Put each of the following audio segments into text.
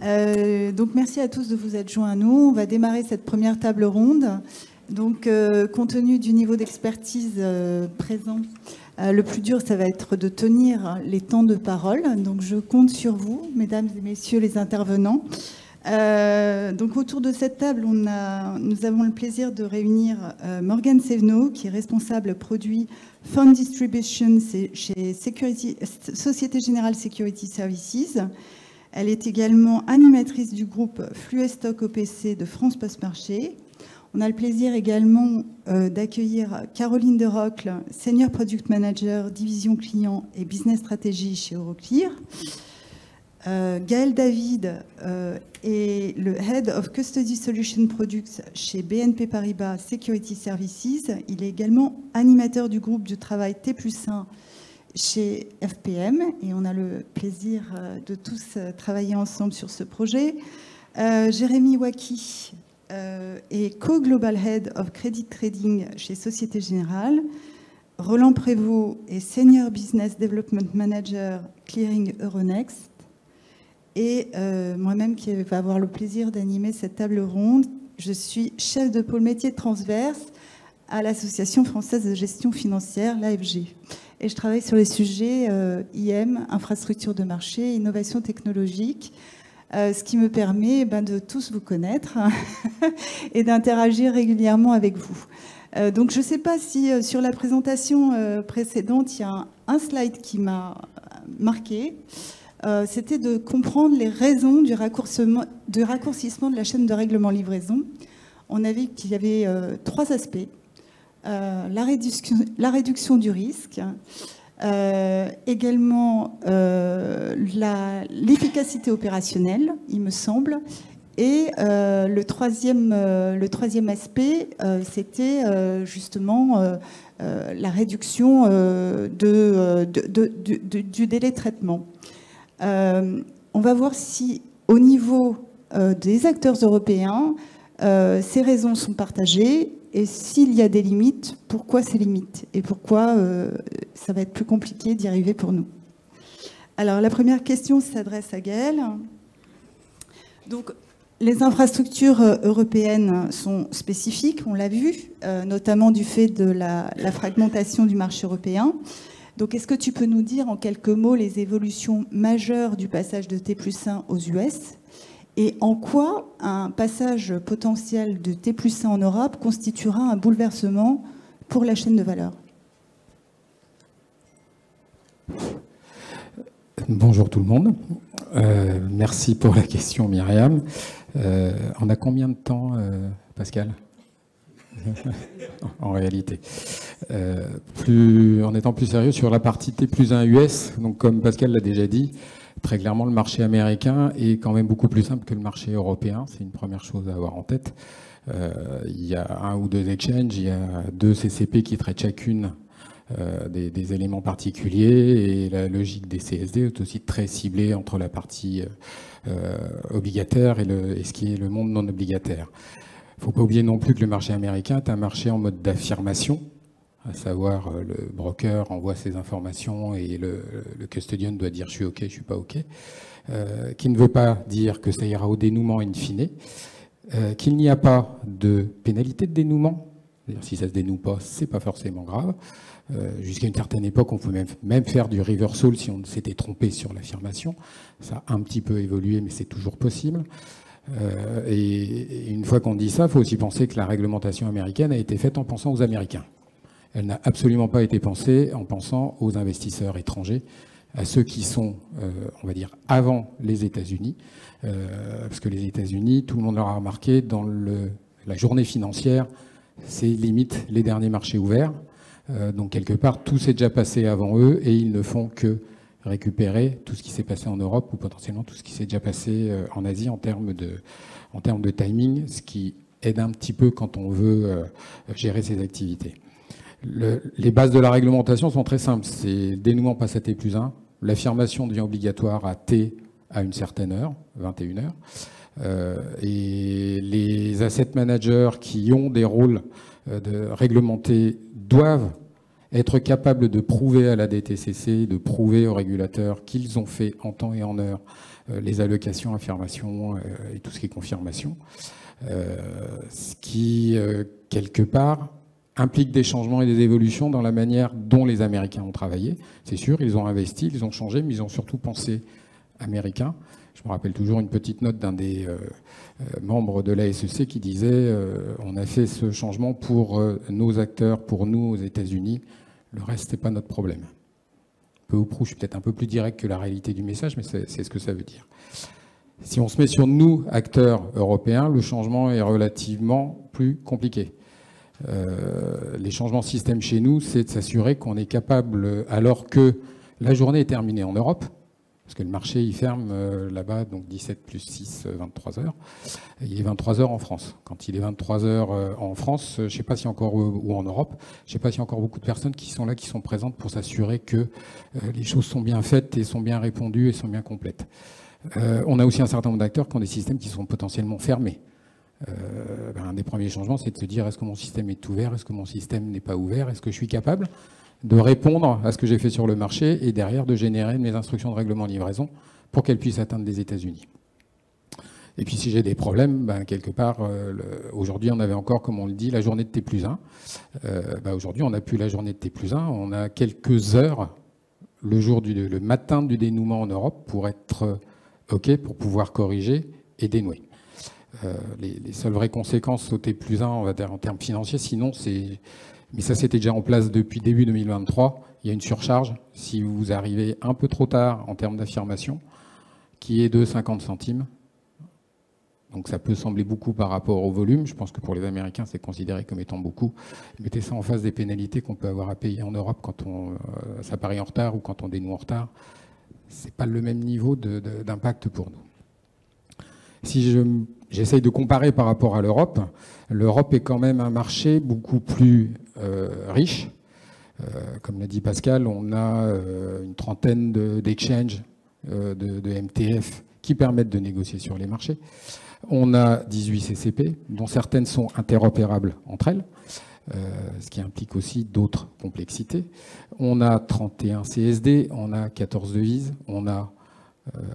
Donc merci à tous de vous être joints à nous. On va démarrer cette première table ronde. Donc compte tenu du niveau d'expertise présent, le plus dur, ça va être de tenir les temps de parole. Donc je compte sur vous, mesdames et messieurs les intervenants. Donc autour de cette table, nous avons le plaisir de réunir Morgane Sévenot, qui est responsable produit Fund Distribution chez Société Générale Security Services. Elle est également animatrice du groupe Fluestock OPC de France Postmarché. On a le plaisir également d'accueillir Caroline Derocle, Senior Product Manager, Division Client et Business Stratégie chez Euroclear. Gaël David est le Head of Custody Solution Products chez BNP Paribas Security Services. Il est également animateur du groupe de travail T+1 chez FPM et on a le plaisir de tous travailler ensemble sur ce projet. Jérémy Waki est Co-Global Head of Credit Trading chez Société Générale. Roland Prévost est Senior Business Development Manager Clearing Euronext. Et moi-même qui va avoir le plaisir d'animer cette table ronde, je suis chef de pôle métier transverse à l'Association française de gestion financière, l'AFG. Et je travaille sur les sujets IM, infrastructure de marché, innovation technologique, ce qui me permet de tous vous connaître et d'interagir régulièrement avec vous. Donc je ne sais pas si sur la présentation précédente, il y a un slide qui m'a marqué. C'était de comprendre les raisons du raccourcissement de la chaîne de règlement-livraison. On a vu qu'il y avait trois aspects. La réduction du risque, également l'efficacité opérationnelle, il me semble, et le troisième aspect, c'était justement la réduction du délai de traitement. On va voir si, au niveau des acteurs européens, ces raisons sont partagées. Et s'il y a des limites, pourquoi ces limites? Et pourquoi ça va être plus compliqué d'y arriver pour nous? Alors, la première question s'adresse à Gaël. Donc, les infrastructures européennes sont spécifiques, on l'a vu, notamment du fait de la fragmentation du marché européen. Donc, est-ce que tu peux nous dire en quelques mots les évolutions majeures du passage de T+1 aux US? Et en quoi un passage potentiel de T+1 en Europe constituera un bouleversement pour la chaîne de valeur? Bonjour tout le monde. Merci pour la question, Myriam. On a combien de temps, Pascal? En réalité. En étant plus sérieux sur la partie T+1 US, donc comme Pascal l'a déjà dit, très clairement, le marché américain est quand même beaucoup plus simple que le marché européen. C'est une première chose à avoir en tête. Il y a un ou deux exchanges, il y a deux CCP qui traitent chacune des éléments particuliers et la logique des CSD est aussi très ciblée entre la partie obligataire et ce qui est le monde non obligataire. Il ne faut pas oublier non plus que le marché américain est un marché en mode d'affirmation, à savoir le broker envoie ses informations et le custodian doit dire je suis OK, je suis pas OK, qui ne veut pas dire que ça ira au dénouement in fine, qu'il n'y a pas de pénalité de dénouement, si ça se dénoue pas, c'est pas forcément grave. Jusqu'à une certaine époque, on pouvait même faire du reversal si on s'était trompé sur l'affirmation. Ça a un petit peu évolué, mais c'est toujours possible. Et une fois qu'on dit ça, il faut aussi penser que la réglementation américaine a été faite en pensant aux Américains. Elle n'a absolument pas été pensée en pensant aux investisseurs étrangers, à ceux qui sont, on va dire, avant les États-Unis. Parce que les États-Unis, tout le monde l'aura remarqué, dans la journée financière, c'est limite les derniers marchés ouverts. Donc quelque part, tout s'est déjà passé avant eux et ils ne font que récupérer tout ce qui s'est passé en Europe ou potentiellement tout ce qui s'est déjà passé en Asie en termes de timing, ce qui aide un petit peu quand on veut gérer ses activités. Les bases de la réglementation sont très simples. C'est dénouement passe à T+1, l'affirmation devient obligatoire à T à une certaine heure, 21 heures, et les asset managers qui ont des rôles réglementés doivent être capable de prouver à la DTCC, de prouver aux régulateurs qu'ils ont fait en temps et en heure les allocations, affirmations et tout ce qui est confirmation. Ce qui, quelque part, implique des changements et des évolutions dans la manière dont les Américains ont travaillé. C'est sûr, ils ont investi, ils ont changé, mais ils ont surtout pensé américain. Je me rappelle toujours une petite note d'un des membres de la SEC qui disait on a fait ce changement pour nos acteurs, pour nous aux États-Unis. Le reste, c'est pas notre problème. Peu ou prou, je suis peut-être un peu plus direct que la réalité du message, mais c'est ce que ça veut dire. Si on se met sur nous, acteurs européens, le changement est relativement plus compliqué. Les changements système chez nous, c'est de s'assurer qu'on est capable, alors que la journée est terminée en Europe, parce que le marché il ferme là-bas, donc 17 plus 6, 23 heures. Il est 23 heures en France. Quand il est 23 heures en France, je ne sais pas si encore, ou en Europe, je ne sais pas s'il y a encore beaucoup de personnes qui sont là, qui sont présentes pour s'assurer que les choses sont bien faites et sont bien répondues et sont bien complètes. On a aussi un certain nombre d'acteurs qui ont des systèmes qui sont potentiellement fermés. Un des premiers changements, c'est de se dire est-ce que mon système est ouvert, est-ce que mon système n'est pas ouvert, est-ce que je suis capable de répondre à ce que j'ai fait sur le marché et derrière de générer mes instructions de règlement de livraison pour qu'elles puissent atteindre les États-Unis. Et puis si j'ai des problèmes, quelque part, aujourd'hui on avait encore, comme on le dit, la journée de T+1. Aujourd'hui on n'a plus la journée de T+1, on a quelques heures le matin du dénouement en Europe pour être OK, pour pouvoir corriger et dénouer. Les seules vraies conséquences au T+1, on va dire en termes financiers, sinon c'est... Mais ça, c'était déjà en place depuis début 2023. Il y a une surcharge si vous arrivez un peu trop tard en termes d'affirmation, qui est de 50 centimes. Donc ça peut sembler beaucoup par rapport au volume. Je pense que pour les Américains, c'est considéré comme étant beaucoup. Mettez ça en face des pénalités qu'on peut avoir à payer en Europe quand ça paraît en retard ou quand on dénoue en retard. C'est pas le même niveau d'impact pour nous. Si j'essaye de comparer par rapport à l'Europe, l'Europe est quand même un marché beaucoup plus riche. Comme l'a dit Pascal, on a une trentaine d'exchanges, de MTF qui permettent de négocier sur les marchés. On a 18 CCP, dont certaines sont interopérables entre elles, ce qui implique aussi d'autres complexités. On a 31 CSD, on a 14 devises, on a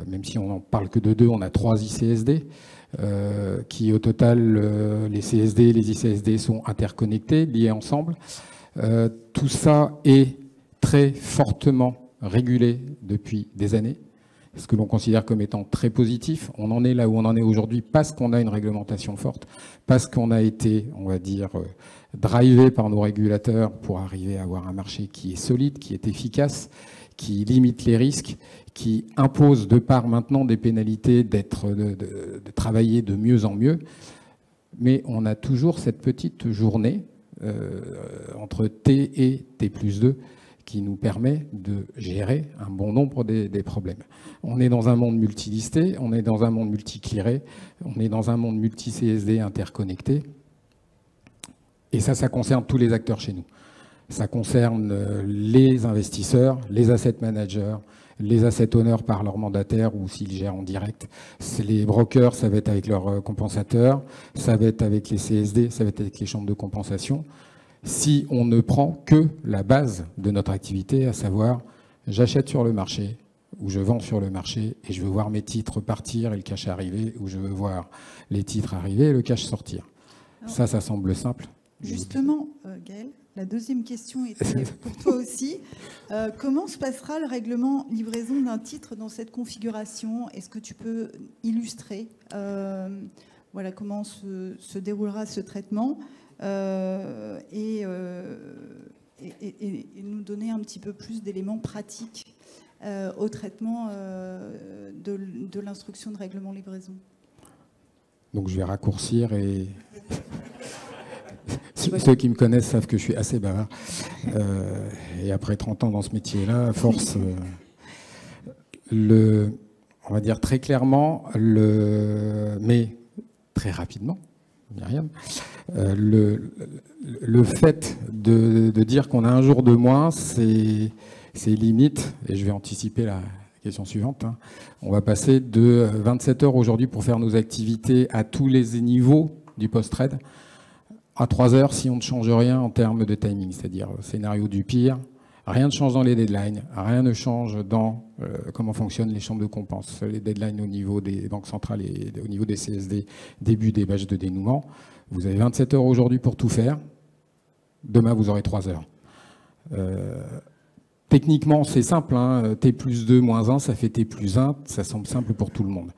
même si on n'en parle que de 2, on a 3 ICSD, qui au total, les CSD et les ICSD sont interconnectés, liés ensemble. Tout ça est très fortement régulé depuis des années, ce que l'on considère comme étant très positif. On en est là où on en est aujourd'hui parce qu'on a une réglementation forte, parce qu'on a été, on va dire, drivé par nos régulateurs pour arriver à avoir un marché qui est solide, qui est efficace, qui limite les risques, qui impose de part maintenant des pénalités de travailler de mieux en mieux. Mais on a toujours cette petite journée entre T et T+2 qui nous permet de gérer un bon nombre des problèmes. On est dans un monde multilisté, on est dans un monde multiclearé, on est dans un monde multi-CSD interconnecté. Et ça concerne tous les acteurs chez nous. Ça concerne les investisseurs, les asset managers, les asset owners par leurs mandataires ou s'ils gèrent en direct. Les brokers, ça va être avec leurs compensateurs, ça va être avec les CSD, ça va être avec les chambres de compensation. Si on ne prend que la base de notre activité, à savoir j'achète sur le marché ou je vends sur le marché et je veux voir mes titres partir et le cash arriver, ou je veux voir les titres arriver et le cash sortir. Alors, ça semble simple. Justement, Gaël, la deuxième question était pour toi aussi. Comment se passera le règlement livraison d'un titre dans cette configuration? Est-ce que tu peux illustrer voilà, comment se déroulera ce traitement et nous donner un petit peu plus d'éléments pratiques au traitement de l'instruction de règlement livraison? Donc je vais raccourcir et... Ceux qui me connaissent savent que je suis assez bavard. Et après 30 ans dans ce métier-là, à force, on va dire très clairement, mais très rapidement, Myriam, le fait de dire qu'on a un jour de moins, c'est limite, et je vais anticiper la question suivante. On va passer de 27 heures aujourd'hui pour faire nos activités à tous les niveaux du post-trade à 3 heures si on ne change rien en termes de timing, c'est-à-dire scénario du pire. Rien ne change dans les deadlines, rien ne change dans comment fonctionnent les chambres de compense, les deadlines au niveau des banques centrales et au niveau des CSD, début des batchs de dénouement. Vous avez 27 heures aujourd'hui pour tout faire. Demain, vous aurez 3 heures. Techniquement, c'est simple, hein. T plus 2 moins 1, ça fait T plus 1. Ça semble simple pour tout le monde.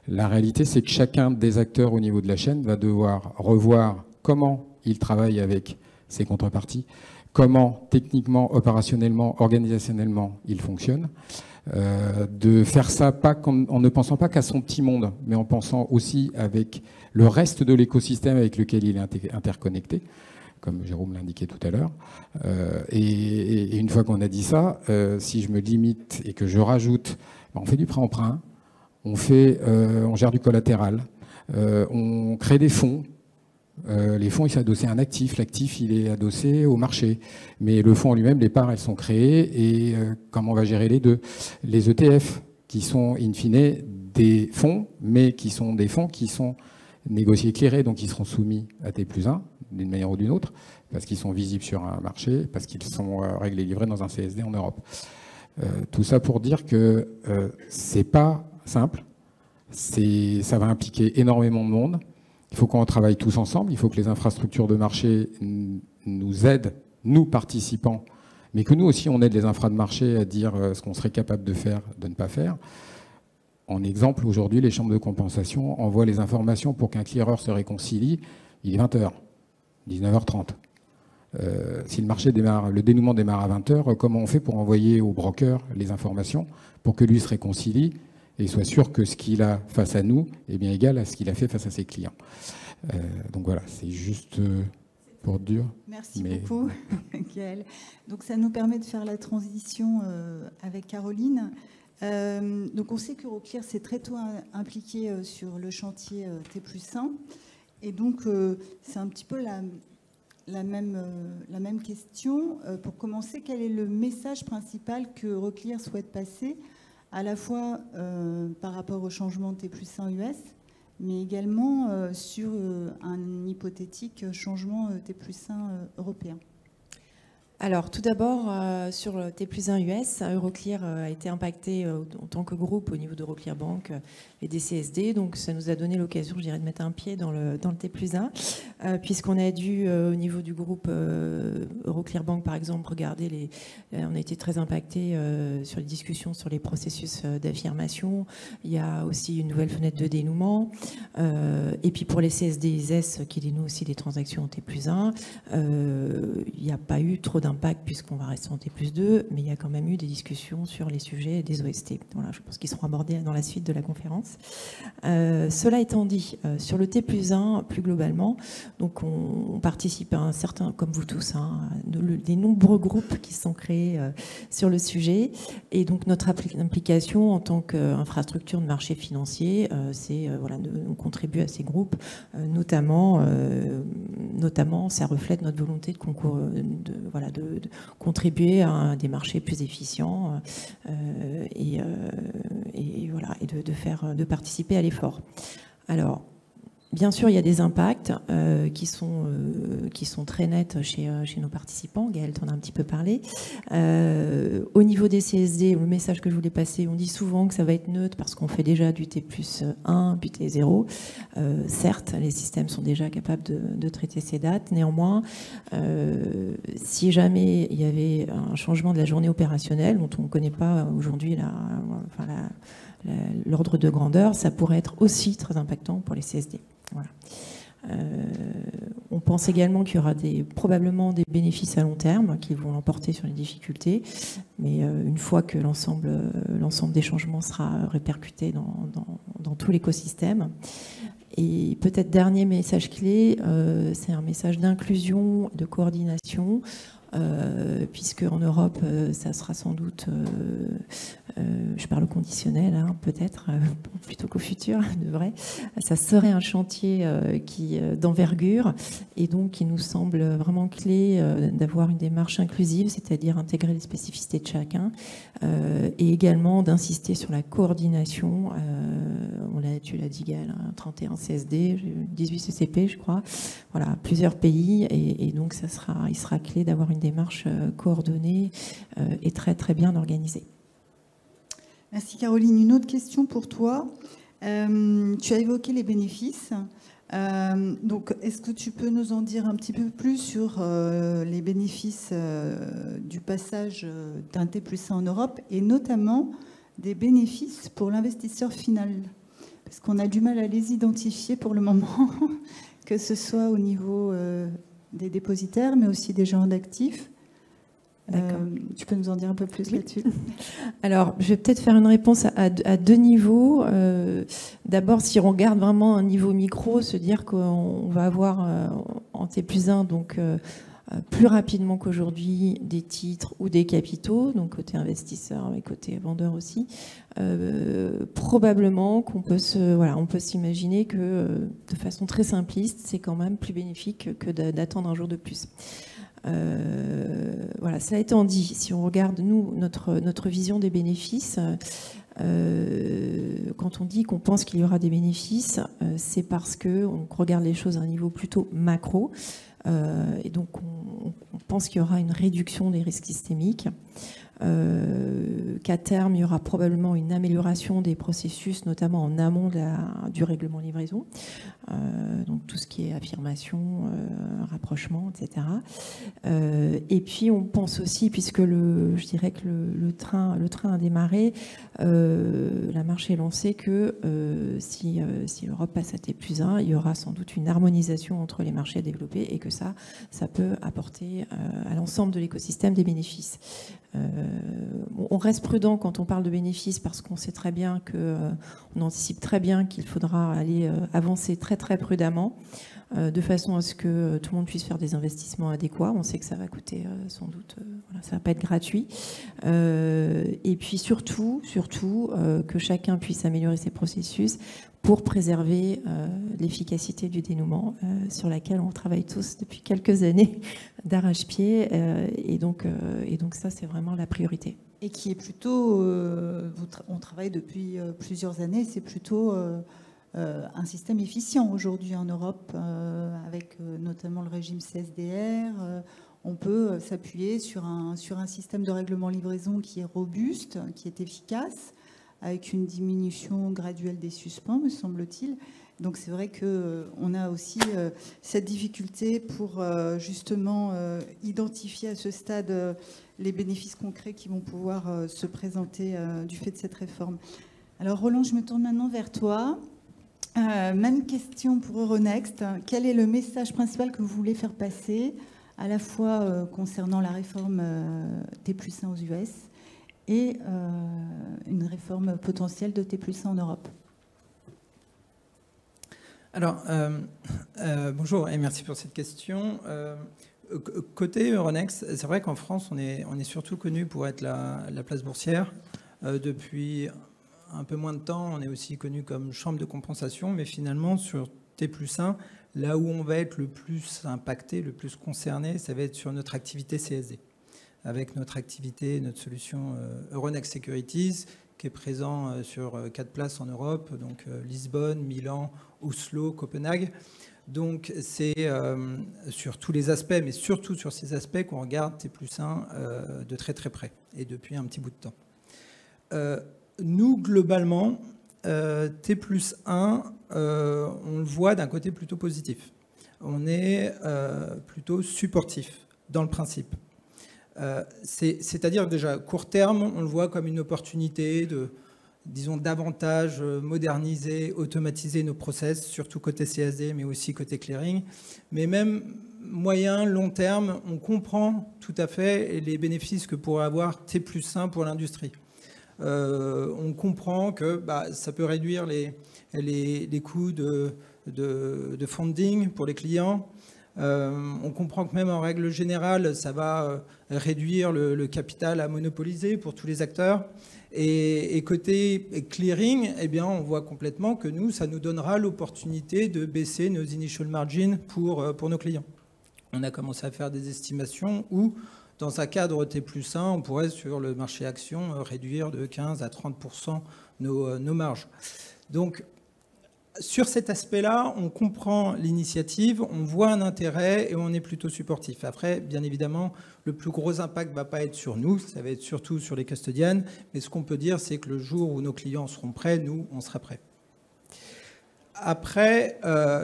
La réalité, c'est que chacun des acteurs au niveau de la chaîne va devoir revoir comment il travaille avec ses contreparties, comment techniquement, opérationnellement, organisationnellement il fonctionne. De faire ça pas en ne pensant pas qu'à son petit monde, mais en pensant aussi avec le reste de l'écosystème avec lequel il est interconnecté, comme Jérôme l'indiquait tout à l'heure. Et une fois qu'on a dit ça, si je me limite et que je rajoute, on fait du prêt emprunt, on gère du collatéral, on crée des fonds. Les fonds, ils sont adossés à un actif. L'actif, il est adossé au marché. Mais le fonds en lui-même, les parts, elles sont créées. Et comment on va gérer les deux? Les ETF, qui sont in fine des fonds, mais qui sont des fonds qui sont négociés clearés, donc ils seront soumis à T plus 1, d'une manière ou d'une autre, parce qu'ils sont visibles sur un marché, parce qu'ils sont réglés livrés dans un CSD en Europe. Tout ça pour dire que c'est pas simple. Ça va impliquer énormément de monde. Il faut qu'on travaille tous ensemble, il faut que les infrastructures de marché nous aident, nous participants, mais que nous aussi on aide les infras de marché à dire ce qu'on serait capable de faire, de ne pas faire. En exemple, aujourd'hui, les chambres de compensation envoient les informations pour qu'un clearer se réconcilie, il est 20h, 19h30. Si le marché démarre, le dénouement démarre à 20h, comment on fait pour envoyer au broker les informations pour que lui se réconcilie et soit sûr que ce qu'il a face à nous est bien égal à ce qu'il a fait face à ses clients. Donc voilà, c'est juste pour dire. Merci beaucoup, Gaël. Donc ça nous permet de faire la transition avec Caroline. Donc on sait qu'Euroclear s'est très tôt impliqué sur le chantier T plus 1. Et donc c'est un petit peu la même question. Pour commencer, quel est le message principal que Euroclear souhaite passer à la fois par rapport au changement de T plus 1 US, mais également sur un hypothétique changement T plus 1 européen? Alors, tout d'abord, sur le T plus 1 US, Euroclear a été impacté en tant que groupe au niveau d'Euroclear Bank et des CSD. Donc, ça nous a donné l'occasion, je dirais, de mettre un pied dans le T plus 1, puisqu'on a dû, au niveau du groupe Euroclear Bank, par exemple, regarder on a été très impacté sur les discussions sur les processus d'affirmation. Il y a aussi une nouvelle fenêtre de dénouement. Et puis, pour les CSD IS, qui dénouent aussi des transactions en T plus 1, il n'y a pas eu trop d'impact puisqu'on va rester en T plus 2, mais il y a quand même eu des discussions sur les sujets des OST. Voilà, je pense qu'ils seront abordés dans la suite de la conférence. Cela étant dit, sur le T plus 1, plus globalement, donc on participe à un certain, comme vous tous, des nombreux groupes qui sont créés sur le sujet. Et donc notre implication en tant qu'infrastructure de marché financier, c'est de contribuer à ces groupes, notamment ça reflète notre volonté de concours, de contribuer à des marchés plus efficients et de participer à l'effort. Alors, bien sûr, il y a des impacts qui sont très nets chez nos participants. Gaël t'en a un petit peu parlé. Au niveau des CSD, le message que je voulais passer, on dit souvent que ça va être neutre parce qu'on fait déjà du T plus 1, puis T0. Certes, les systèmes sont déjà capables de traiter ces dates. Néanmoins, si jamais il y avait un changement de la journée opérationnelle, dont on ne connaît pas aujourd'hui l'ordre de grandeur, ça pourrait être aussi très impactant pour les CSD. Voilà. On pense également qu'il y aura probablement des bénéfices à long terme qui vont l'emporter sur les difficultés, mais une fois que l'ensemble des changements sera répercuté dans tout l'écosystème. Et peut-être dernier message clé, c'est un message d'inclusion, de coordination. puisque en Europe, ça sera sans doute, je parle au conditionnel, hein, peut-être, plutôt qu'au futur, de vrai, ça serait un chantier d'envergure, et donc qui nous semble vraiment clé d'avoir une démarche inclusive, c'est-à-dire intégrer les spécificités de chacun, et également d'insister sur la coordination. Tu l'as dit, Gaëlle, hein, 31 CSD, 18 CCP, je crois, voilà, plusieurs pays, et donc il sera clé d'avoir une démarche coordonnée et très très bien organisée. Merci Caroline. Une autre question pour toi. Tu as évoqué les bénéfices. Donc, est-ce que tu peux nous en dire un petit peu plus sur les bénéfices du passage d'un T+1 en Europe, et notamment des bénéfices pour l'investisseur final? Parce qu'on a du mal à les identifier pour le moment, que ce soit au niveau des dépositaires, mais aussi des gens d'actifs. Tu peux nous en dire un peu plus là-dessus? Alors, je vais peut-être faire une réponse à deux niveaux. D'abord, si on regarde vraiment un niveau micro, se dire qu'on va avoir en T+1, donc plus rapidement qu'aujourd'hui, des titres ou des capitaux, donc côté investisseur et côté vendeur aussi. Probablement qu'on peut on peut s'imaginer que de façon très simpliste, c'est quand même plus bénéfique que d'attendre un jour de plus. Voilà, cela étant dit, si on regarde, nous, notre vision des bénéfices, quand on dit qu'on pense qu'il y aura des bénéfices, c'est parce qu'on regarde les choses à un niveau plutôt macro, et donc on pense qu'il y aura une réduction des risques systémiques, qu'à terme, il y aura probablement une amélioration des processus, notamment en amont du règlement livraison, donc tout ce qui est affirmation, rapprochement, etc. Et puis on pense aussi, puisque je dirais que le train a démarré, la marche est lancée, que si l'Europe passe à T+1, il y aura sans doute une harmonisation entre les marchés développés, et que ça peut apporter à l'ensemble de l'écosystème des bénéfices. On reste prudent quand on parle de bénéfices, parce qu'on sait très bien on anticipe très bien qu'il faudra aller avancer très très prudemment, de façon à ce que tout le monde puisse faire des investissements adéquats. On sait que ça va coûter sans doute, ça va pas être gratuit. Et puis surtout que chacun puisse améliorer ses processus pour préserver l'efficacité du dénouement, sur laquelle on travaille tous depuis quelques années d'arrache-pied, et donc ça, c'est vraiment la priorité. Et qui est plutôt, on travaille depuis plusieurs années, c'est plutôt un système efficient aujourd'hui en Europe, avec notamment le régime CSDR. On peut s'appuyer sur un système de règlement livraison qui est robuste, qui est efficace, avec une diminution graduelle des suspens, me semble-t-il. Donc c'est vrai qu'on a aussi cette difficulté pour justement identifier à ce stade les bénéfices concrets qui vont pouvoir se présenter du fait de cette réforme. Alors Roland, je me tourne maintenant vers toi. Même question pour Euronext. Quel est le message principal que vous voulez faire passer, à la fois concernant la réforme T+1 aux US et une réforme potentielle de T+1 en Europe? Alors, bonjour et merci pour cette question. Côté Euronext, c'est vrai qu'en France, on est surtout connu pour être la place boursière. Depuis un peu moins de temps, on est aussi connu comme chambre de compensation, mais finalement, sur T+1, là où on va être le plus impacté, le plus concerné, ça va être sur notre activité CSD, avec notre activité, notre solution Euronext Securities, qui est présent sur 4 places en Europe, donc Lisbonne, Milan, Oslo, Copenhague. Donc c'est sur tous les aspects, mais surtout sur ces aspects qu'on regarde T+1 de très très près, et depuis un petit bout de temps. Nous, globalement, T+1, on le voit d'un côté plutôt positif. On est plutôt supportif dans le principe. C'est-à-dire déjà, court terme, on le voit comme une opportunité de, disons, davantage moderniser, automatiser nos process, surtout côté CSD, mais aussi côté clearing. Mais même moyen, long terme, on comprend tout à fait les bénéfices que pourrait avoir T+1 pour l'industrie. On comprend que ça peut réduire les coûts de funding pour les clients. On comprend que même en règle générale, ça va réduire le capital à monopoliser pour tous les acteurs. Et côté clearing, eh bien, on voit complètement que ça nous donnera l'opportunité de baisser nos initial margins pour nos clients. On a commencé à faire des estimations où, dans un cadre T+1, on pourrait, sur le marché action, réduire de 15 à 30% nos marges. Donc, sur cet aspect-là, on comprend l'initiative, on voit un intérêt et on est plutôt supportif. Après, bien évidemment, le plus gros impact ne va pas être sur nous, ça va être surtout sur les custodians. Mais ce qu'on peut dire, c'est que le jour où nos clients seront prêts, nous, on sera prêts. Après,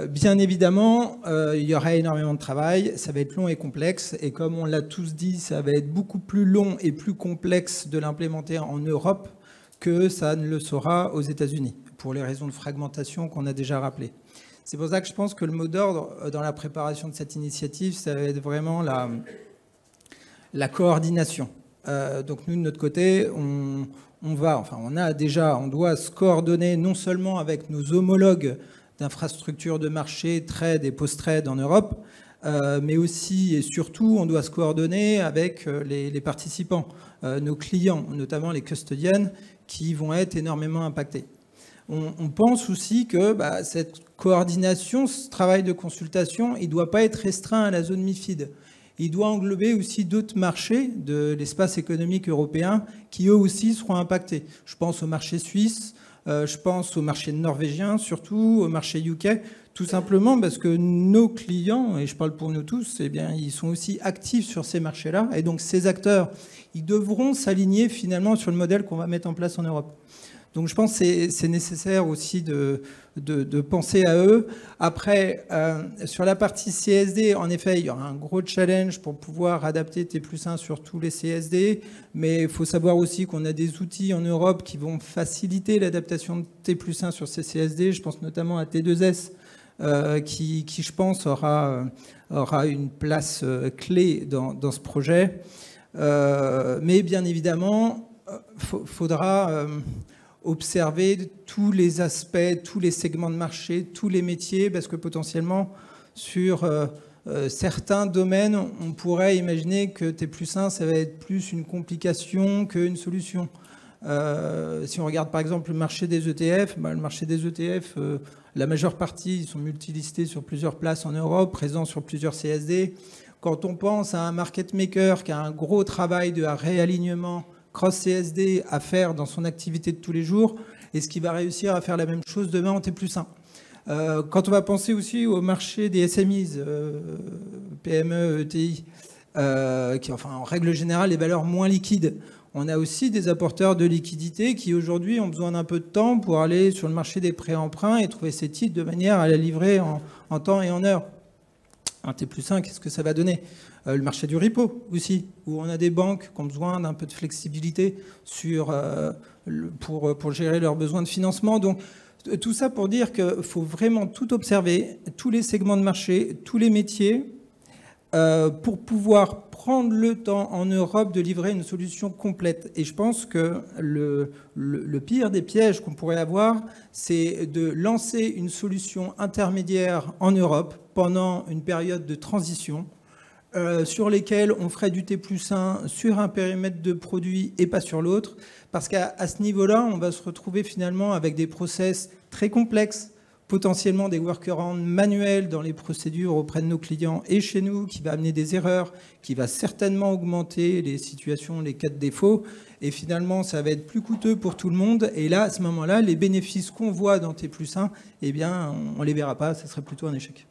bien évidemment, il y aura énormément de travail, ça va être long et complexe. Et comme on l'a tous dit, ça va être beaucoup plus long et plus complexe de l'implémenter en Europe que ça ne le sera aux États-Unis, pour les raisons de fragmentation qu'on a déjà rappelées. C'est pour ça que je pense que le mot d'ordre dans la préparation de cette initiative, ça va être vraiment la coordination. Donc nous, de notre côté, on doit se coordonner non seulement avec nos homologues d'infrastructures de marché, trade et post-trade en Europe, mais aussi et surtout, on doit se coordonner avec les participants, nos clients, notamment les custodians, qui vont être énormément impactés. On pense aussi que cette coordination, ce travail de consultation, il ne doit pas être restreint à la zone MiFID. Il doit englober aussi d'autres marchés de l'espace économique européen qui, eux aussi, seront impactés. Je pense au marché suisse, je pense au marché norvégien, surtout au marché UK, tout simplement parce que nos clients, et je parle pour nous tous, eh bien, ils sont aussi actifs sur ces marchés-là. Et donc, ces acteurs, ils devront s'aligner finalement sur le modèle qu'on va mettre en place en Europe. Donc je pense que c'est nécessaire aussi de penser à eux. Après, sur la partie CSD, en effet, il y aura un gros challenge pour pouvoir adapter T+1 sur tous les CSD, mais il faut savoir aussi qu'on a des outils en Europe qui vont faciliter l'adaptation de T+1 sur ces CSD. Je pense notamment à T2S, qui je pense, aura une place clé dans ce projet. Mais bien évidemment, faudra observer tous les aspects, tous les segments de marché, tous les métiers, parce que potentiellement, sur certains domaines, on pourrait imaginer que T+1, ça va être plus une complication qu'une solution. Si on regarde par exemple le marché des ETF, le marché des ETF, la majeure partie, ils sont multilistés sur plusieurs places en Europe, présents sur plusieurs CSD. Quand on pense à un market maker qui a un gros travail de réalignement cross-CSD à faire dans son activité de tous les jours, est-ce qu'il va réussir à faire la même chose demain en T+1 ? Quand on va penser aussi au marché des SMEs, PME, ETI, qui enfin, en règle générale les valeurs moins liquides, on a aussi des apporteurs de liquidités qui aujourd'hui ont besoin d'un peu de temps pour aller sur le marché des prêts-emprunts et trouver ces titres de manière à les livrer en temps et en heure. Un T+1, qu'est-ce que ça va donner ? Le marché du repo aussi, où on a des banques qui ont besoin d'un peu de flexibilité pour gérer leurs besoins de financement. Donc tout ça pour dire qu'il faut vraiment tout observer, tous les segments de marché, tous les métiers, pour pouvoir prendre le temps en Europe de livrer une solution complète. Et je pense que le pire des pièges qu'on pourrait avoir, c'est de lancer une solution intermédiaire en Europe pendant une période de transition, sur lesquels on ferait du T+1 sur un périmètre de produit et pas sur l'autre, parce qu'à ce niveau-là, on va se retrouver finalement avec des process très complexes, potentiellement des workarounds manuels dans les procédures auprès de nos clients et chez nous, qui va amener des erreurs, qui va certainement augmenter les situations, les cas de défaut, et finalement, ça va être plus coûteux pour tout le monde, et là, à ce moment-là, les bénéfices qu'on voit dans T+1, eh bien, on ne les verra pas, ça serait plutôt un échec.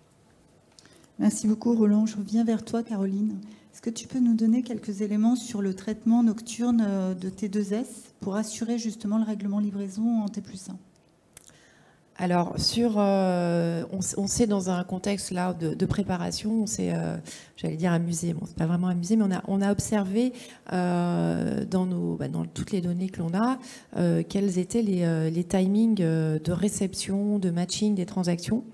Merci beaucoup, Roland. Je reviens vers toi, Caroline. Est-ce que tu peux nous donner quelques éléments sur le traitement nocturne de T2S pour assurer justement le règlement livraison en T+1 ? Alors, on s'est dans un contexte là de préparation, on s'est, j'allais dire amusé, bon, c'est pas vraiment amusé, mais on a observé dans toutes les données que l'on a, quels étaient les timings de réception, de matching des transactions,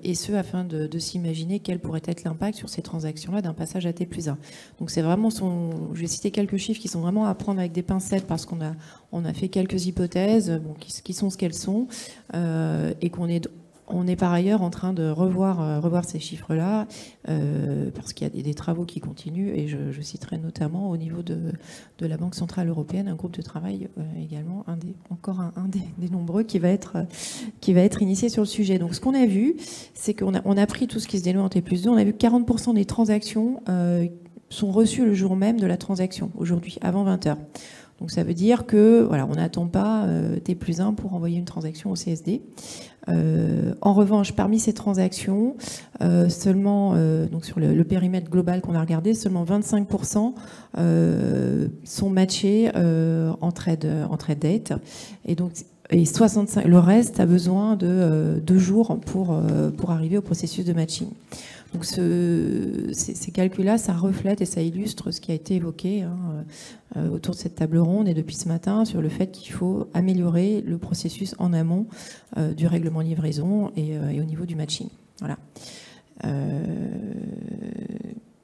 et ce afin de s'imaginer quel pourrait être l'impact sur ces transactions-là d'un passage à T+1. Donc c'est vraiment je vais citer quelques chiffres qui sont vraiment à prendre avec des pincettes parce qu'on a fait quelques hypothèses qui sont ce qu'elles sont, et qu'on est On est par ailleurs en train de revoir ces chiffres-là, parce qu'il y a des travaux qui continuent, et je citerai notamment au niveau de la Banque Centrale Européenne, un groupe de travail également, encore un des nombreux qui va être initié sur le sujet. Donc ce qu'on a vu, c'est qu'on a pris tout ce qui se dénoue en T+2, on a vu que 40% des transactions sont reçues le jour même de la transaction, aujourd'hui, avant 20h. Donc ça veut dire que voilà, on n'attend pas T+1 pour envoyer une transaction au CSD. En revanche, parmi ces transactions, seulement donc sur le périmètre global qu'on a regardé, seulement 25% sont matchés en trade date. Et donc, le reste a besoin de 2 jours pour arriver au processus de matching. Donc ces calculs-là, ça reflète et ça illustre ce qui a été évoqué autour de cette table ronde et depuis ce matin sur le fait qu'il faut améliorer le processus en amont du règlement livraison et au niveau du matching. Voilà.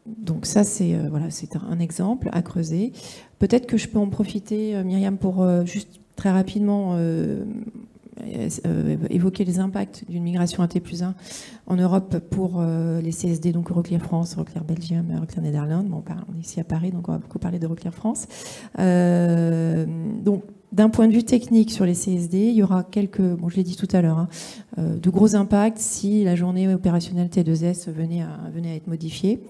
Donc ça, c'est un exemple à creuser. Peut-être que je peux en profiter, Myriam, pour juste très rapidement évoquer les impacts d'une migration à T+1 en Europe pour les CSD, donc Euroclear France, Euroclear Belgium, Euroclear Netherlands. Bon, on est ici à Paris, donc on va beaucoup parler d'Euroclear France. Donc, d'un point de vue technique sur les CSD, il y aura je l'ai dit tout à l'heure, de gros impacts si la journée opérationnelle T2S venait à être modifiée.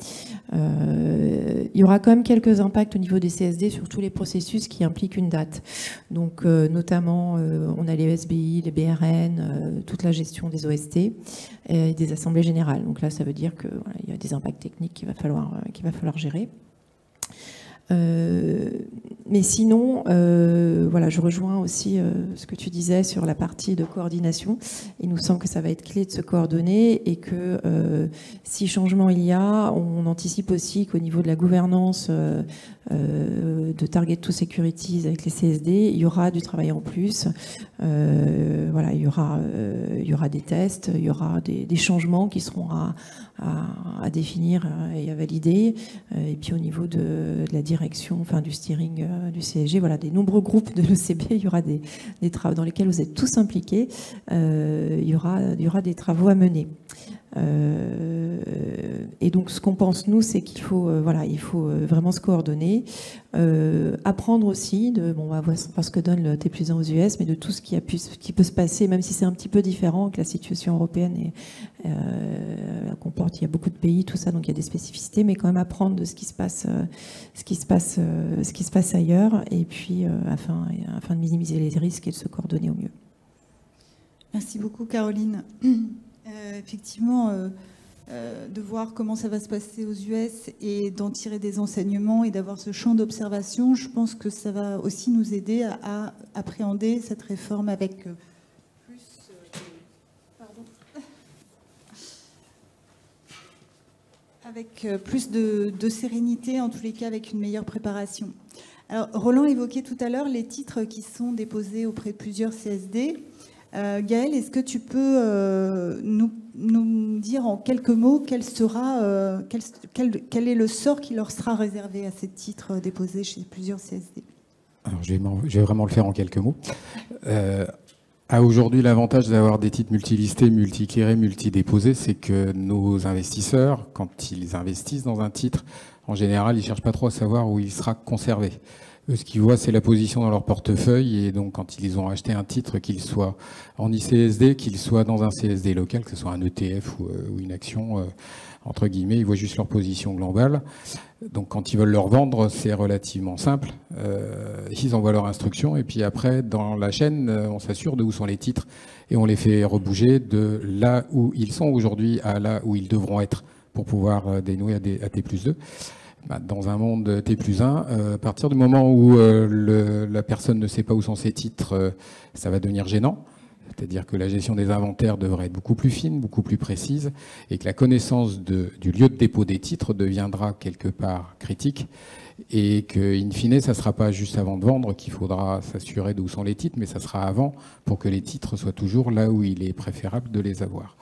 Il y aura quand même quelques impacts au niveau des CSD sur tous les processus qui impliquent une date. Donc, notamment, on a les SBI, les BRN, toute la gestion des OST et des assemblées générales. Donc là, ça veut dire que voilà, il y a des impacts techniques qu'il va falloir gérer. Mais sinon, voilà, je rejoins aussi ce que tu disais sur la partie de coordination. Il nous semble que ça va être clé de se coordonner et que si changement il y a, on anticipe aussi qu'au niveau de la gouvernance de Target to Securities avec les CSD, il y aura du travail en plus. Voilà, il y aura des tests, il y aura des changements qui seront à définir et à valider. Et puis au niveau de la direction, enfin du steering du CSG, voilà, des nombreux groupes de l'ECB, il y aura des travaux dans lesquels vous êtes tous impliqués. Il y aura des travaux à mener. Et donc ce qu'on pense nous, c'est qu'il faut vraiment se coordonner, apprendre aussi on va voir ce que donne le T+1 aux US, mais de tout ce qui peut se passer, même si c'est un petit peu différent, que la situation européenne comporte, il y a beaucoup de pays, tout ça, donc il y a des spécificités, mais quand même apprendre de ce qui se passe ailleurs, et puis afin de minimiser les risques et de se coordonner au mieux. Merci beaucoup, Caroline. Effectivement, de voir comment ça va se passer aux US et d'en tirer des enseignements et d'avoir ce champ d'observation, je pense que ça va aussi nous aider à appréhender cette réforme avec plus de sérénité, en tous les cas avec une meilleure préparation. Alors, Roland évoquait tout à l'heure les titres qui sont déposés auprès de plusieurs CSD. Gaël, est-ce que tu peux nous dire en quelques mots quel est le sort qui leur sera réservé à ces titres déposés chez plusieurs CSD? Alors, je vais vraiment le faire en quelques mots. À aujourd'hui, l'avantage d'avoir des titres multilistés, multiclearés, multidéposés, c'est que nos investisseurs, quand ils investissent dans un titre, en général, ils ne cherchent pas trop à savoir où il sera conservé. Eux, ce qu'ils voient, c'est la position dans leur portefeuille. Et donc, quand ils ont acheté un titre, qu'il soit en ICSD, qu'il soit dans un CSD local, que ce soit un ETF ou une action, entre guillemets, ils voient juste leur position globale. Donc, quand ils veulent leur vendre, c'est relativement simple. Ils envoient leur instruction. Et puis après, dans la chaîne, on s'assure de où sont les titres. Et on les fait rebouger de là où ils sont aujourd'hui à là où ils devront être pour pouvoir dénouer à T+2. Dans un monde T+1, à partir du moment où la personne ne sait pas où sont ses titres, ça va devenir gênant. C'est-à-dire que la gestion des inventaires devrait être beaucoup plus fine, beaucoup plus précise, et que la connaissance du lieu de dépôt des titres deviendra quelque part critique, et que, in fine, ça ne sera pas juste avant de vendre qu'il faudra s'assurer d'où sont les titres, mais ça sera avant pour que les titres soient toujours là où il est préférable de les avoir.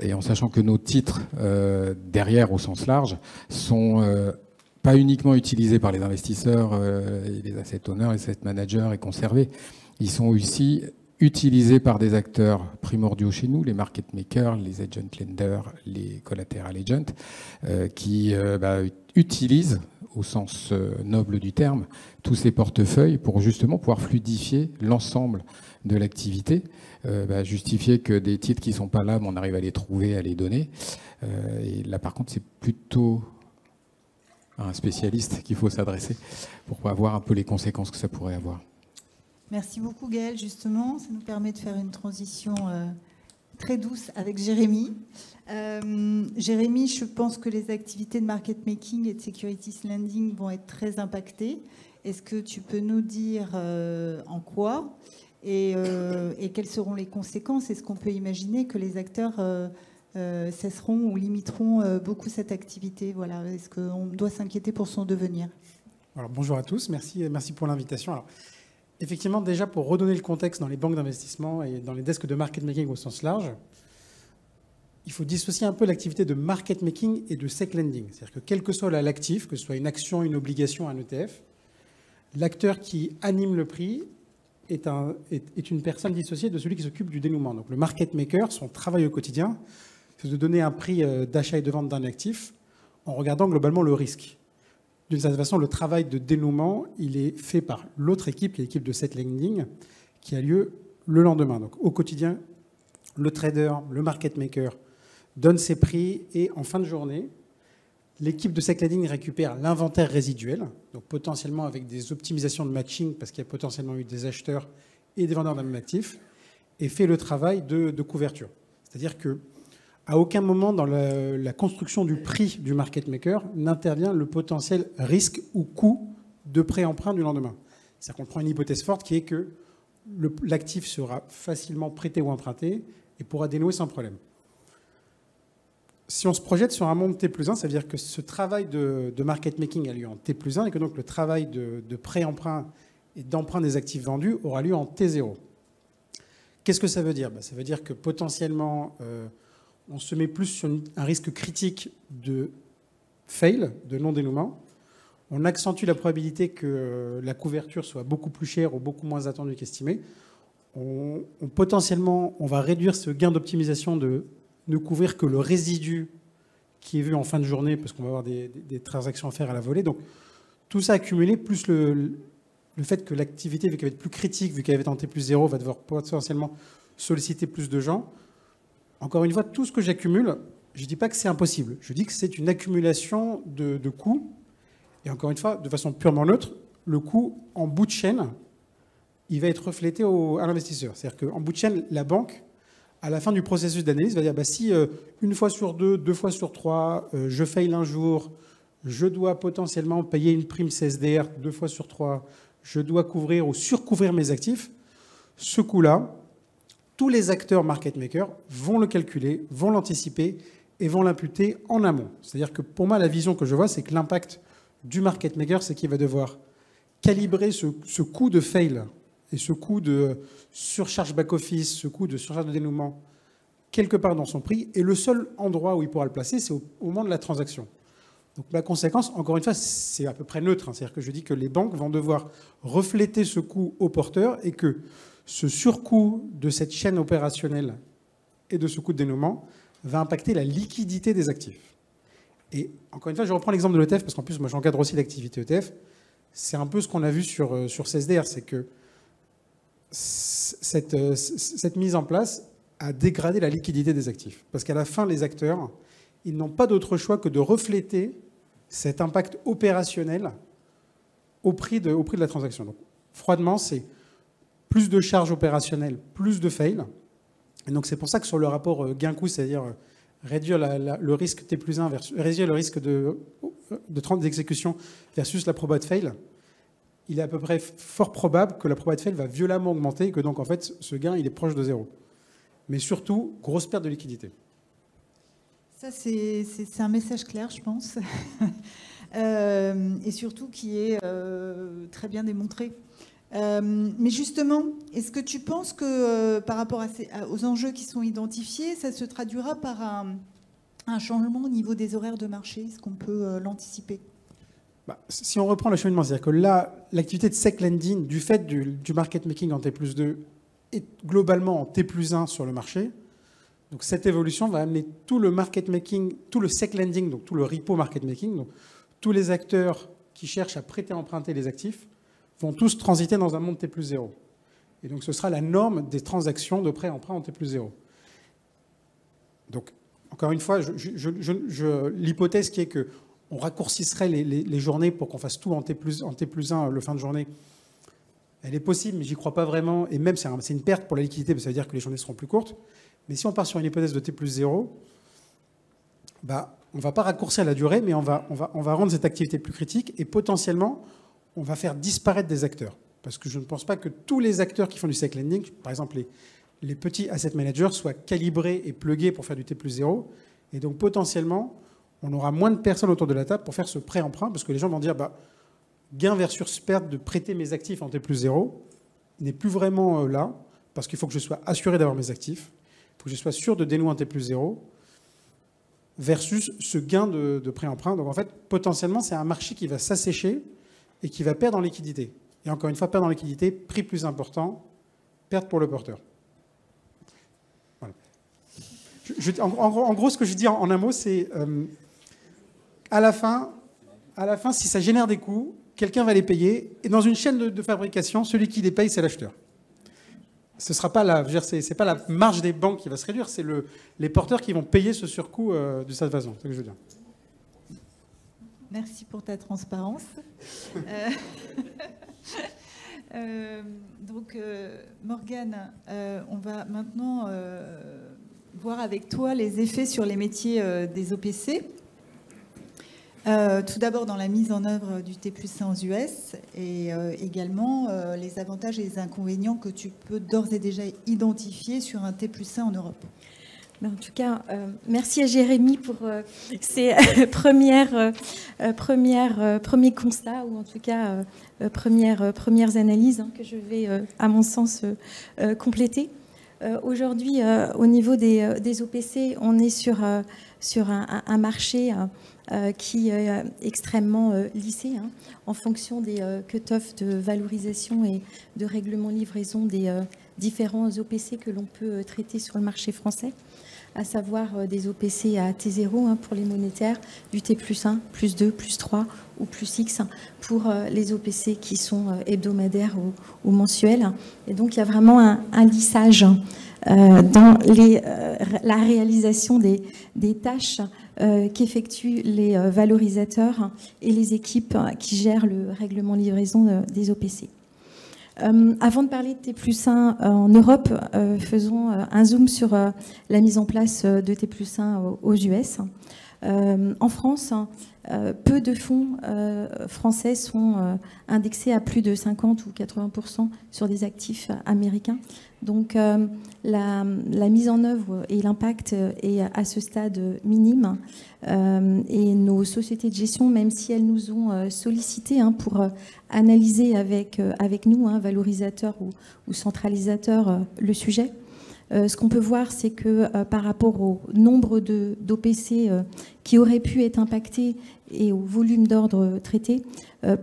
Et en sachant que nos titres, derrière au sens large, sont pas uniquement utilisés par les investisseurs, et les asset owners, les asset managers et conservés. Ils sont aussi utilisé par des acteurs primordiaux chez nous, les market makers, les agent lenders, les collateral agents, qui utilisent, au sens noble du terme, tous ces portefeuilles pour justement pouvoir fluidifier l'ensemble de l'activité, justifier que des titres qui ne sont pas là, on arrive à les trouver, à les donner. Et là, par contre, c'est plutôt à un spécialiste qu'il faut s'adresser pour voir un peu les conséquences que ça pourrait avoir. Merci beaucoup Gaël, justement. Ça nous permet de faire une transition très douce avec Jérémy. Jérémy, je pense que les activités de market making et de securities lending vont être très impactées. Est-ce que tu peux nous dire en quoi et quelles seront les conséquences? Est-ce qu'on peut imaginer que les acteurs cesseront ou limiteront beaucoup cette activité? Voilà. Est-ce qu'on doit s'inquiéter pour son devenir? Alors, bonjour à tous, merci pour l'invitation. Alors, effectivement, déjà pour redonner le contexte dans les banques d'investissement et dans les desks de market making au sens large, il faut dissocier un peu l'activité de market making et de sec lending. C'est-à-dire que quel que soit l'actif, que ce soit une action, une obligation, un ETF, l'acteur qui anime le prix est une personne dissociée de celui qui s'occupe du dénouement. Donc le market maker, son travail au quotidien, c'est de donner un prix d'achat et de vente d'un actif en regardant globalement le risque. D'une certaine façon, le travail de dénouement, il est fait par l'autre équipe, qui est l'équipe de sec lending, qui a lieu le lendemain. Donc au quotidien, le trader, le market maker donne ses prix et en fin de journée, l'équipe de sec lending récupère l'inventaire résiduel, donc potentiellement avec des optimisations de matching parce qu'il y a potentiellement eu des acheteurs et des vendeurs d'un même actif, et fait le travail de couverture. C'est-à-dire que à aucun moment dans la construction du prix du market maker n'intervient le potentiel risque ou coût de pré-emprunt du lendemain. C'est-à-dire qu'on prend une hypothèse forte qui est que l'actif sera facilement prêté ou emprunté et pourra dénouer sans problème. Si on se projette sur un monde T+1, ça veut dire que ce travail de market making a lieu en T+1 et que donc le travail de pré-emprunt et d'emprunt des actifs vendus aura lieu en T0. Qu'est-ce que ça veut dire? Ça veut dire que potentiellement, on se met plus sur un risque critique de fail, de non-dénouement. On accentue la probabilité que la couverture soit beaucoup plus chère ou beaucoup moins attendue qu'estimée. Potentiellement, on va réduire ce gain d'optimisation de ne couvrir que le résidu qui est vu en fin de journée, parce qu'on va avoir des transactions à faire à la volée. Donc, tout ça accumulé, plus le fait que l'activité, vu qu'elle va être plus critique, vu qu'elle va être en T+0, va devoir potentiellement solliciter plus de gens. Encore une fois, tout ce que j'accumule, je ne dis pas que c'est impossible. Je dis que c'est une accumulation de coûts. Et encore une fois, de façon purement neutre, le coût en bout de chaîne, il va être reflété à l'investisseur. C'est-à-dire qu'en bout de chaîne, la banque, à la fin du processus d'analyse, va dire si une fois sur deux fois sur trois, je faille un jour, je dois potentiellement payer une prime CSDR 2 fois sur 3, je dois couvrir ou surcouvrir mes actifs, ce coût-là, tous les acteurs market makers vont le calculer, vont l'anticiper et vont l'imputer en amont. C'est-à-dire que pour moi, la vision que je vois, c'est que l'impact du market maker, c'est qu'il va devoir calibrer ce coût de fail et ce coût de surcharge back-office, ce coût de surcharge de dénouement, quelque part dans son prix. Et le seul endroit où il pourra le placer, c'est au moment de la transaction. Donc la conséquence, encore une fois, c'est à peu près neutre. C'est-à-dire que je dis que les banques vont devoir refléter ce coût au porteur et que ce surcoût de cette chaîne opérationnelle et de ce coût de dénouement va impacter la liquidité des actifs. Et encore une fois, je reprends l'exemple de l'ETF, parce qu'en plus, moi, j'encadre aussi l'activité ETF. C'est un peu ce qu'on a vu sur CSDR, c'est que cette mise en place a dégradé la liquidité des actifs. Parce qu'à la fin, les acteurs, ils n'ont pas d'autre choix que de refléter cet impact opérationnel au prix de la transaction. Donc, froidement, c'est plus de charges opérationnelles, plus de fail. Et donc, c'est pour ça que sur le rapport gain-coût, c'est-à-dire réduire le risque T+1, réduire le risque d'exécution versus la proba de fail, il est à peu près fort probable que la proba de fail va violemment augmenter et que donc, en fait, ce gain, il est proche de zéro. Mais surtout, grosse perte de liquidité. Ça, c'est un message clair, je pense. Et surtout qui est très bien démontré. Mais justement, est-ce que tu penses que par rapport aux enjeux qui sont identifiés, ça se traduira par un changement au niveau des horaires de marché? Est-ce qu'on peut l'anticiper? Si on reprend le cheminement, c'est-à-dire que là, l'activité de sec lending, du fait du market making en T+2, est globalement en T+1 sur le marché. Donc cette évolution va amener tout le market making, tout le sec lending, donc tout le repo market making, donc tous les acteurs qui cherchent à prêter, emprunter les actifs, vont tous transiter dans un monde T+0. Et donc ce sera la norme des transactions de prêt-emprunt en T+0. Donc, encore une fois, l'hypothèse qui est qu'on raccourcisserait les journées pour qu'on fasse tout en T+1 le fin de journée, elle est possible, mais j'y crois pas vraiment. Et même, c'est une perte pour la liquidité, parce que ça veut dire que les journées seront plus courtes. Mais si on part sur une hypothèse de T+0, bah, on ne va pas raccourcir la durée, mais on va rendre cette activité plus critique et potentiellement, on va faire disparaître des acteurs. Parce que je ne pense pas que tous les acteurs qui font du sec lending, par exemple les petits asset managers, soient calibrés et plugués pour faire du T+0. Et donc potentiellement, on aura moins de personnes autour de la table pour faire ce prêt-emprunt, parce que les gens vont dire bah, gain versus perte de prêter mes actifs en T+0 n'est plus vraiment là, parce qu'il faut que je sois assuré d'avoir mes actifs, il faut que je sois sûr de dénouer en T+0, versus ce gain de prêt-emprunt. Donc en fait, potentiellement, c'est un marché qui va s'assécher et qui va perdre en liquidité. Et encore une fois, perdre en liquidité, prix plus important, perte pour le porteur. Voilà. En gros, ce que je dis en un mot, c'est à la fin, si ça génère des coûts, quelqu'un va les payer. Et dans une chaîne de fabrication, celui qui les paye, c'est l'acheteur. Ce sera pas c'est pas la marge des banques qui va se réduire, c'est les porteurs qui vont payer ce surcoût de cette façon. C'est ce que je veux dire. Merci pour ta transparence. Donc, Morgane, on va maintenant voir avec toi les effets sur les métiers des OPC. Tout d'abord dans la mise en œuvre du T+1 aux US et également les avantages et les inconvénients que tu peux d'ores et déjà identifier sur un T+1 en Europe. En tout cas, merci à Jérémy pour ces premiers constats, ou en tout cas premières analyses que je vais, à mon sens, compléter. Aujourd'hui, au niveau des OPC, on est sur un marché qui est extrêmement lissé en fonction des cut-offs de valorisation et de règlement livraison des différents OPC que l'on peut traiter sur le marché français, à savoir des OPC à T0 pour les monétaires, du T+1, +2, +3 ou +X pour les OPC qui sont hebdomadaires ou mensuels. Et donc, il y a vraiment un lissage dans la réalisation des tâches qu'effectuent les valorisateurs et les équipes qui gèrent le règlement livraison des OPC. Avant de parler de T+1 en Europe, faisons un zoom sur la mise en place de T+1 aux US. En France, peu de fonds français sont indexés à plus de 50 ou 80% sur des actifs américains. Donc la mise en œuvre et l'impact est à ce stade minime. Et nos sociétés de gestion, même si elles nous ont sollicité pour analyser avec nous, valorisateurs ou centralisateurs, le sujet, ce qu'on peut voir, c'est que par rapport au nombre d'OPC qui auraient pu être impactés et au volume d'ordre traité,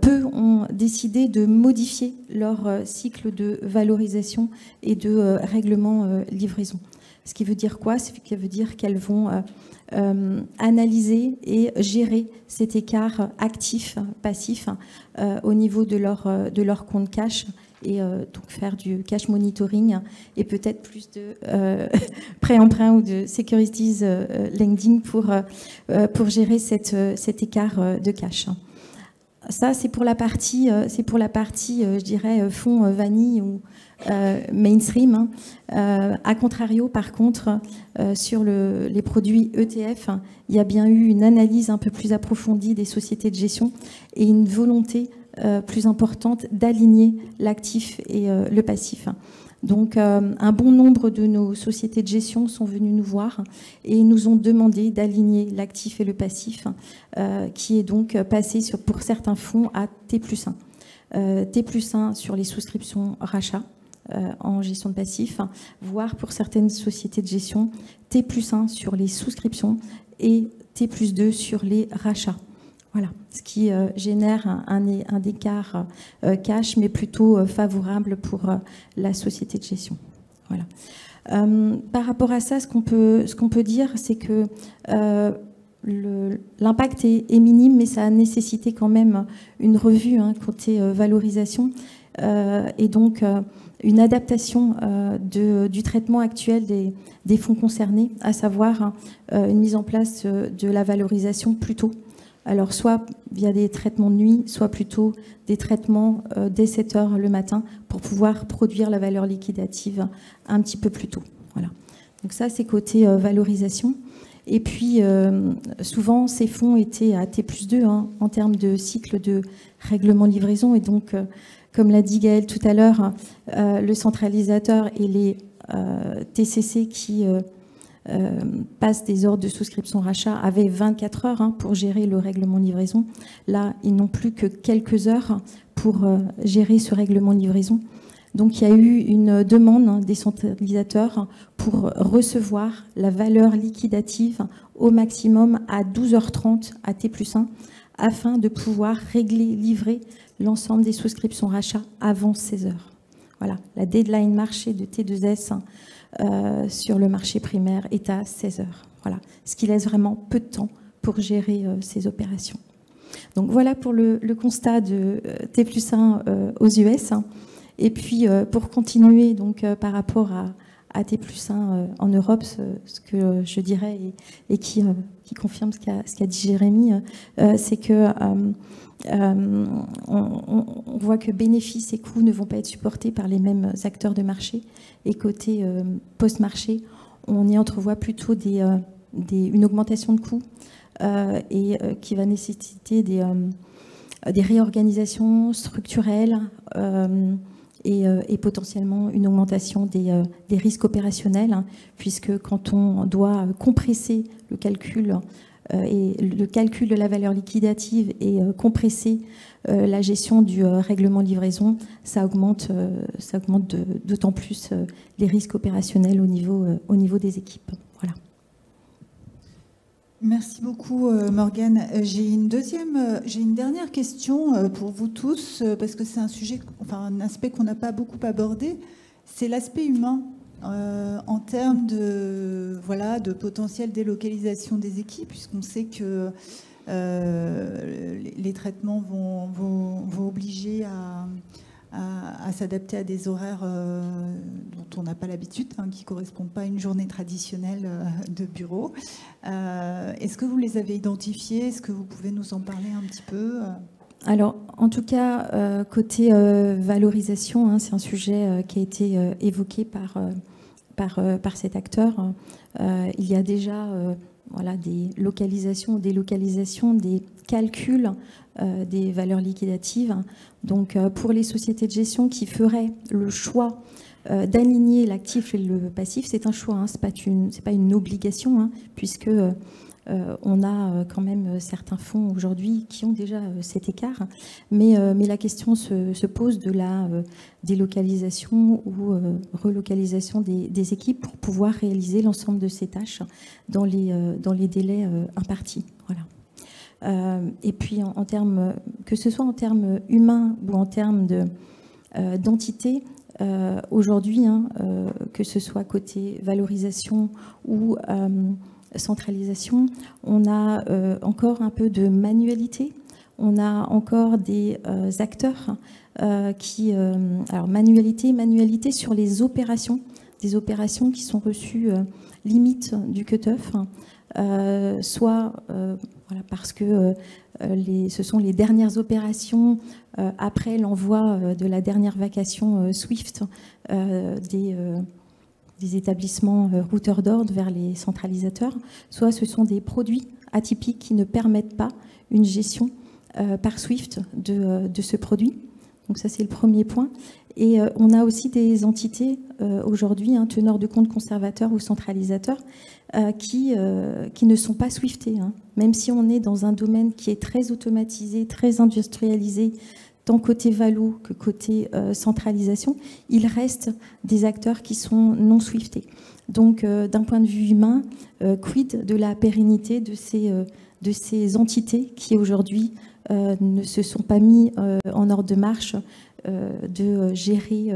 peu ont décidé de modifier leur cycle de valorisation et de règlement livraison. Ce qui veut dire quoi? Ce qui veut dire qu'elles vont analyser et gérer cet écart actif-passif au niveau de leur compte cash, et donc faire du cash monitoring et peut-être plus de prêt-emprunt ou de securities lending pour gérer cet écart de cash. Ça, c'est pour la partie, je dirais, fonds vanille ou mainstream. A contrario, par contre, sur les produits ETF, il y a bien eu une analyse un peu plus approfondie des sociétés de gestion et une volonté plus importante d'aligner l'actif et le passif. Donc, un bon nombre de nos sociétés de gestion sont venues nous voir et nous ont demandé d'aligner l'actif et le passif, qui est donc passé pour certains fonds à T+1. T+1 sur les souscriptions rachats en gestion de passif, voire pour certaines sociétés de gestion, T+1 sur les souscriptions et T+2 sur les rachats. Voilà, ce qui génère un écart cash, mais plutôt favorable pour la société de gestion. Voilà. Par rapport à ça, ce qu'on peut dire, c'est que l'impact est minime, mais ça a nécessité quand même une revue côté valorisation et donc une adaptation du traitement actuel des fonds concernés, à savoir une mise en place de la valorisation plus tôt. Alors soit via des traitements de nuit, soit plutôt des traitements dès 7 heures le matin pour pouvoir produire la valeur liquidative un petit peu plus tôt. Voilà. Donc ça, c'est côté valorisation. Et puis, souvent, ces fonds étaient à T+2 en termes de cycle de règlement livraison. Et donc, comme l'a dit Gaëlle tout à l'heure, le centralisateur et les TCC qui passent des ordres de souscription rachat avaient 24 heures pour gérer le règlement livraison. Là, ils n'ont plus que quelques heures pour gérer ce règlement livraison. Donc, il y a eu une demande des centralisateurs pour recevoir la valeur liquidative au maximum à 12h30 à T+1 afin de pouvoir régler, livrer l'ensemble des souscriptions rachats avant 16h. Voilà, la deadline marché de T2S sur le marché primaire est à 16h. Voilà, ce qui laisse vraiment peu de temps pour gérer ces opérations. Donc voilà pour le constat de T+1 aux US. Et puis pour continuer donc par rapport à T+1 en Europe, ce que je dirais et qui confirme ce qu'a dit Jérémy, c'est que on voit que bénéfices et coûts ne vont pas être supportés par les mêmes acteurs de marché. Et côté post-marché, on y entrevoit plutôt une augmentation de coûts et qui va nécessiter des réorganisations structurelles et potentiellement une augmentation des risques opérationnels, puisque quand on doit compresser le calcul et le calcul de la valeur liquidative et compresser la gestion du règlement livraison, ça augmente d'autant plus les risques opérationnels au niveau des équipes. Voilà. Merci beaucoup Morgane. J'ai une dernière question pour vous tous, parce que c'est un aspect qu'on n'a pas beaucoup abordé, c'est l'aspect humain. En termes de potentielle délocalisation des équipes, puisqu'on sait que les traitements vont obliger à s'adapter à des horaires dont on n'a pas l'habitude, qui ne correspondent pas à une journée traditionnelle de bureau. Est-ce que vous les avez identifiés? Est-ce que vous pouvez nous en parler un petit peu? Alors, en tout cas, côté valorisation, c'est un sujet qui a été évoqué par cet acteur. Il y a déjà des localisations ou délocalisations des calculs des valeurs liquidatives. Donc, pour les sociétés de gestion qui feraient le choix d'aligner l'actif et le passif, c'est un choix, c'est pas une obligation, puisque on a quand même certains fonds aujourd'hui qui ont déjà cet écart, mais la question se pose de la délocalisation ou relocalisation des équipes pour pouvoir réaliser l'ensemble de ces tâches dans les délais impartis. Voilà. Et puis en termes, que ce soit en termes humains ou en termes d'entité, aujourd'hui, que ce soit côté valorisation ou centralisation, on a encore un peu de manualité, on a encore des acteurs alors manualité sur les opérations, des opérations qui sont reçues limite du cut-off, soit parce que ce sont les dernières opérations après l'envoi de la dernière vacation SWIFT des établissements routeurs d'ordre vers les centralisateurs, soit ce sont des produits atypiques qui ne permettent pas une gestion par SWIFT de ce produit. Donc ça, c'est le premier point. Et on a aussi des entités aujourd'hui, teneurs de compte conservateurs ou centralisateurs, qui ne sont pas SWIFtés. Même si on est dans un domaine qui est très automatisé, très industrialisé, tant côté valo que côté centralisation, il reste des acteurs qui sont non swiftés. Donc, d'un point de vue humain, quid de la pérennité de ces entités qui aujourd'hui ne se sont pas mis en ordre de marche de gérer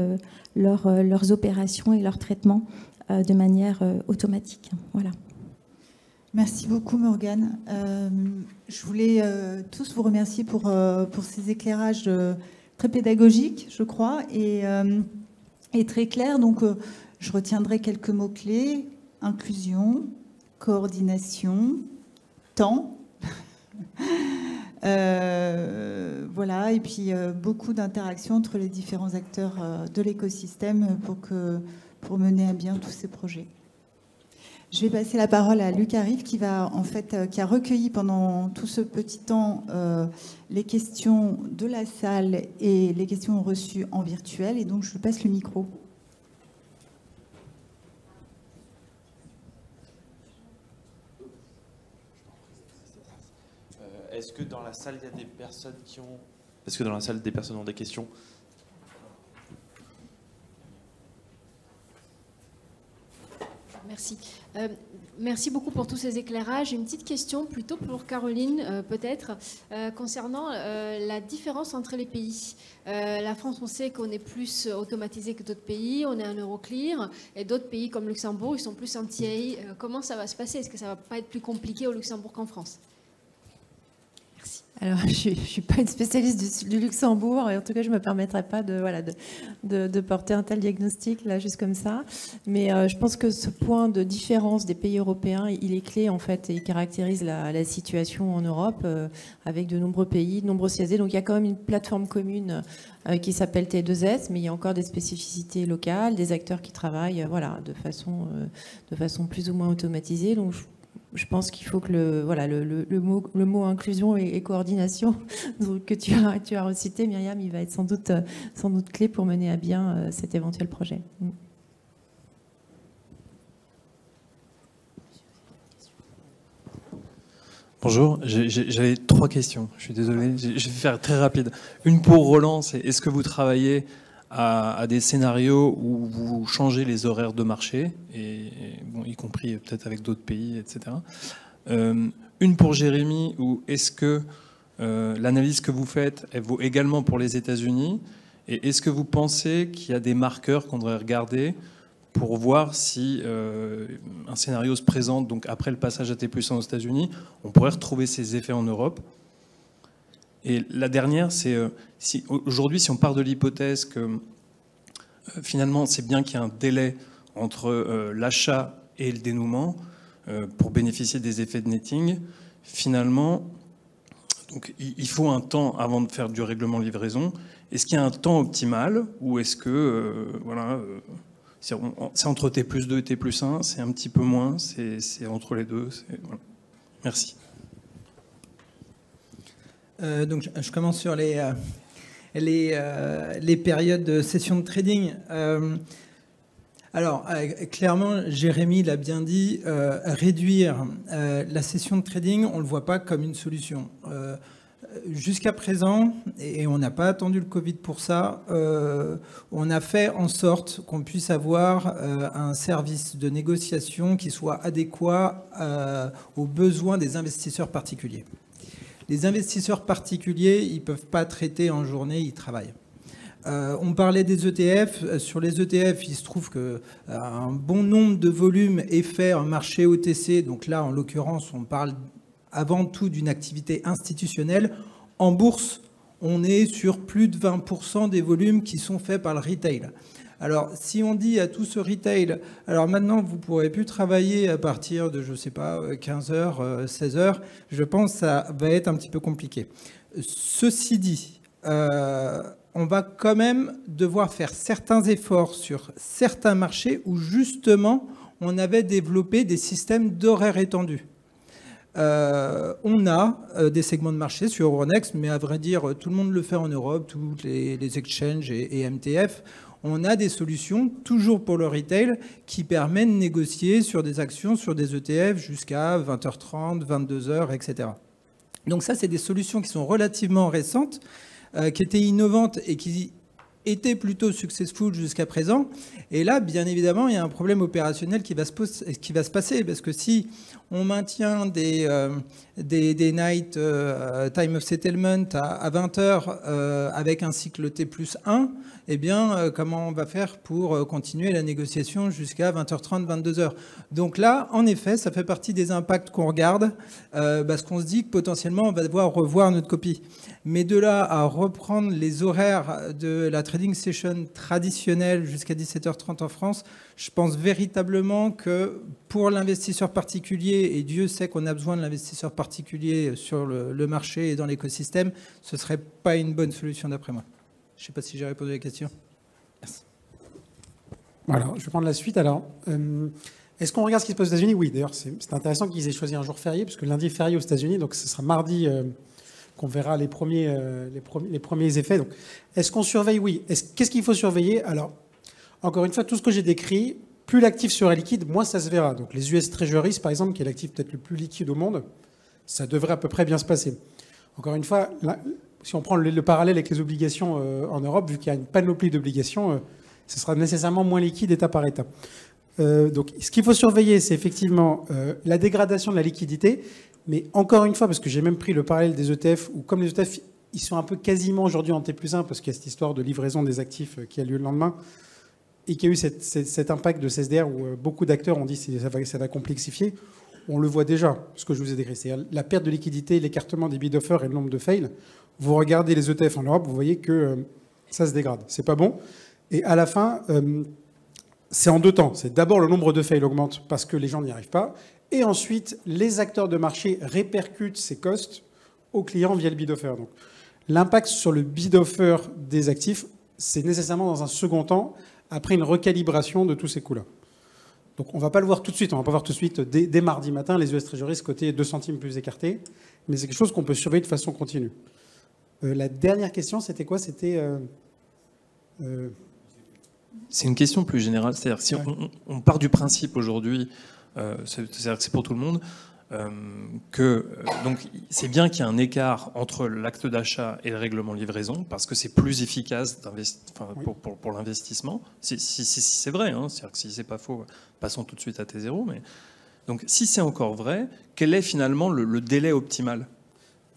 leurs opérations et leurs traitements de manière automatique. Voilà. Merci beaucoup, Morgane. Je voulais tous vous remercier pour ces éclairages très pédagogiques, je crois, et très clairs. Donc, je retiendrai quelques mots-clés: inclusion, coordination, temps. Voilà, et puis beaucoup d'interactions entre les différents acteurs de l'écosystème pour mener à bien tous ces projets. Je vais passer la parole à Luc Arrive qui a recueilli pendant tout ce petit temps les questions de la salle et les questions reçues en virtuel, et donc je lui passe le micro. Est-ce que dans la salle, il y a des personnes qui ont... Est-ce que dans la salle, des personnes ont des questions? Merci. Merci beaucoup pour tous ces éclairages. Une petite question plutôt pour Caroline, peut-être, concernant la différence entre les pays. La France, on sait qu'on est plus automatisé que d'autres pays, on est un Euroclear, et d'autres pays comme Luxembourg, ils sont plus anti-AI. Comment ça va se passer? Est-ce que ça va pas être plus compliqué au Luxembourg qu'en France? Alors, je ne suis pas une spécialiste du Luxembourg, et en tout cas, je ne me permettrai pas de porter un tel diagnostic, là, juste comme ça. Mais je pense que ce point de différence des pays européens, il est clé, en fait, et il caractérise la situation en Europe, avec de nombreux pays, de nombreux CSD. Donc, il y a quand même une plateforme commune qui s'appelle T2S, mais il y a encore des spécificités locales, des acteurs qui travaillent de façon plus ou moins automatisée. Donc, je pense qu'il faut que le mot inclusion et coordination que tu as recité, Myriam, il va être sans doute clé pour mener à bien cet éventuel projet. Bonjour, j'avais 3 questions. Je suis désolé, je vais faire très rapide. Une pour Roland, c'est est-ce que vous travaillez à des scénarios où vous changez les horaires de marché, y compris peut-être avec d'autres pays, etc. Une pour Jérémy, où est-ce que l'analyse que vous faites, elle vaut également pour les États-Unis, et est-ce que vous pensez qu'il y a des marqueurs qu'on devrait regarder pour voir si un scénario se présente, donc après le passage à T+1 aux États-Unis, on pourrait retrouver ces effets en Europe? Et la dernière, c'est aujourd'hui, si on part de l'hypothèse que finalement c'est bien qu'il y ait un délai entre l'achat et le dénouement pour bénéficier des effets de netting, finalement, donc, il faut un temps avant de faire du règlement de livraison. Est-ce qu'il y a un temps optimal, ou est-ce que c'est entre T+2 et T+1, c'est un petit peu moins, c'est entre les deux, voilà. Merci. Donc, je commence sur les périodes de session de trading. Alors, clairement, Jérémy l'a bien dit, réduire la session de trading, on ne le voit pas comme une solution. Jusqu'à présent, et on n'a pas attendu le Covid pour ça, on a fait en sorte qu'on puisse avoir un service de négociation qui soit adéquat aux besoins des investisseurs particuliers. Les investisseurs particuliers, ils ne peuvent pas traiter en journée, ils travaillent. On parlait des ETF. Sur les ETF, il se trouve qu'un bon nombre de volumes est fait en marché OTC. Donc là, en l'occurrence, on parle avant tout d'une activité institutionnelle. En bourse, on est sur plus de 20% des volumes qui sont faits par le retail. Alors, si on dit à tout ce retail, alors maintenant, vous ne pourrez plus travailler à partir de, je ne sais pas, 15h, 16h, je pense que ça va être un petit peu compliqué. Ceci dit, on va quand même devoir faire certains efforts sur certains marchés où, justement, on avait développé des systèmes d'horaires étendus. On a des segments de marché sur Euronext, mais à vrai dire, tout le monde le fait en Europe, tous les exchanges et MTF. On a des solutions, toujours pour le retail, qui permettent de négocier sur des actions, sur des ETF jusqu'à 20h30, 22h, etc. Donc ça, c'est des solutions qui sont relativement récentes, qui étaient innovantes et qui été plutôt successful jusqu'à présent. Et là, bien évidemment, il y a un problème opérationnel qui va se passer, parce que si on maintient des night time of settlement à 20 heures avec un cycle T+1, eh bien, comment on va faire pour continuer la négociation jusqu'à 20h30, 22h? Donc là, en effet, ça fait partie des impacts qu'on regarde, parce qu'on se dit que potentiellement, on va devoir revoir notre copie. Mais de là à reprendre les horaires de la trading session traditionnelle jusqu'à 17h30 en France, je pense véritablement que pour l'investisseur particulier, et Dieu sait qu'on a besoin de l'investisseur particulier sur le marché et dans l'écosystème, ce ne serait pas une bonne solution d'après moi. Je ne sais pas si j'ai répondu à la question. Merci. Voilà, je vais prendre la suite. Alors, est-ce qu'on regarde ce qui se passe aux États-Unis? Oui, d'ailleurs, c'est intéressant qu'ils aient choisi un jour férié, parce que lundi est férié aux États-Unis, donc ce sera mardi qu'on verra les premiers effets. Donc, est-ce qu'on surveille? Oui. Qu'est-ce qu'il faut surveiller? Alors, encore une fois, tout ce que j'ai décrit, plus l'actif sera liquide, moins ça se verra. Donc, les US Treasuries, par exemple, qui est l'actif peut-être le plus liquide au monde, ça devrait à peu près bien se passer. Encore une fois, là, si on prend le parallèle avec les obligations en Europe, vu qu'il y a une panoplie d'obligations, ce sera nécessairement moins liquide état par état. Donc, ce qu'il faut surveiller, c'est effectivement la dégradation de la liquidité. Mais encore une fois, parce que j'ai même pris le parallèle des ETF, où comme les ETF, ils sont un peu quasiment aujourd'hui en T+1, parce qu'il y a cette histoire de livraison des actifs qui a lieu le lendemain, et qu'il y a eu cet impact de CSDR où beaucoup d'acteurs ont dit que ça va complexifier. On le voit déjà, ce que je vous ai décrit. C'est la perte de liquidité, l'écartement des bid offers et le nombre de fails. Vous regardez les ETF en Europe, vous voyez que ça se dégrade. C'est pas bon. Et à la fin, c'est en deux temps. C'est d'abord le nombre de fails augmente parce que les gens n'y arrivent pas. Et ensuite, les acteurs de marché répercutent ces costs aux clients via le bid offer. Donc, l'impact sur le bid offer des actifs, c'est nécessairement dans un second temps, après une recalibration de tous ces coûts-là. Donc on ne va pas le voir tout de suite. On ne va pas voir tout de suite dès mardi matin les US Treasuries côté 2 centimes plus écartés. Mais c'est quelque chose qu'on peut surveiller de façon continue. La dernière question, c'était quoi? C'était... C'est une question plus générale. C'est-à-dire si on part du principe aujourd'hui, c'est-à-dire que c'est pour tout le monde, donc c'est bien qu'il y ait un écart entre l'acte d'achat et le règlement livraison, parce que c'est plus efficace pour l'investissement. Si c'est vrai, hein, c'est-à-dire que si c'est pas faux, passons tout de suite à T0. Mais donc si c'est encore vrai, quel est finalement le délai optimal?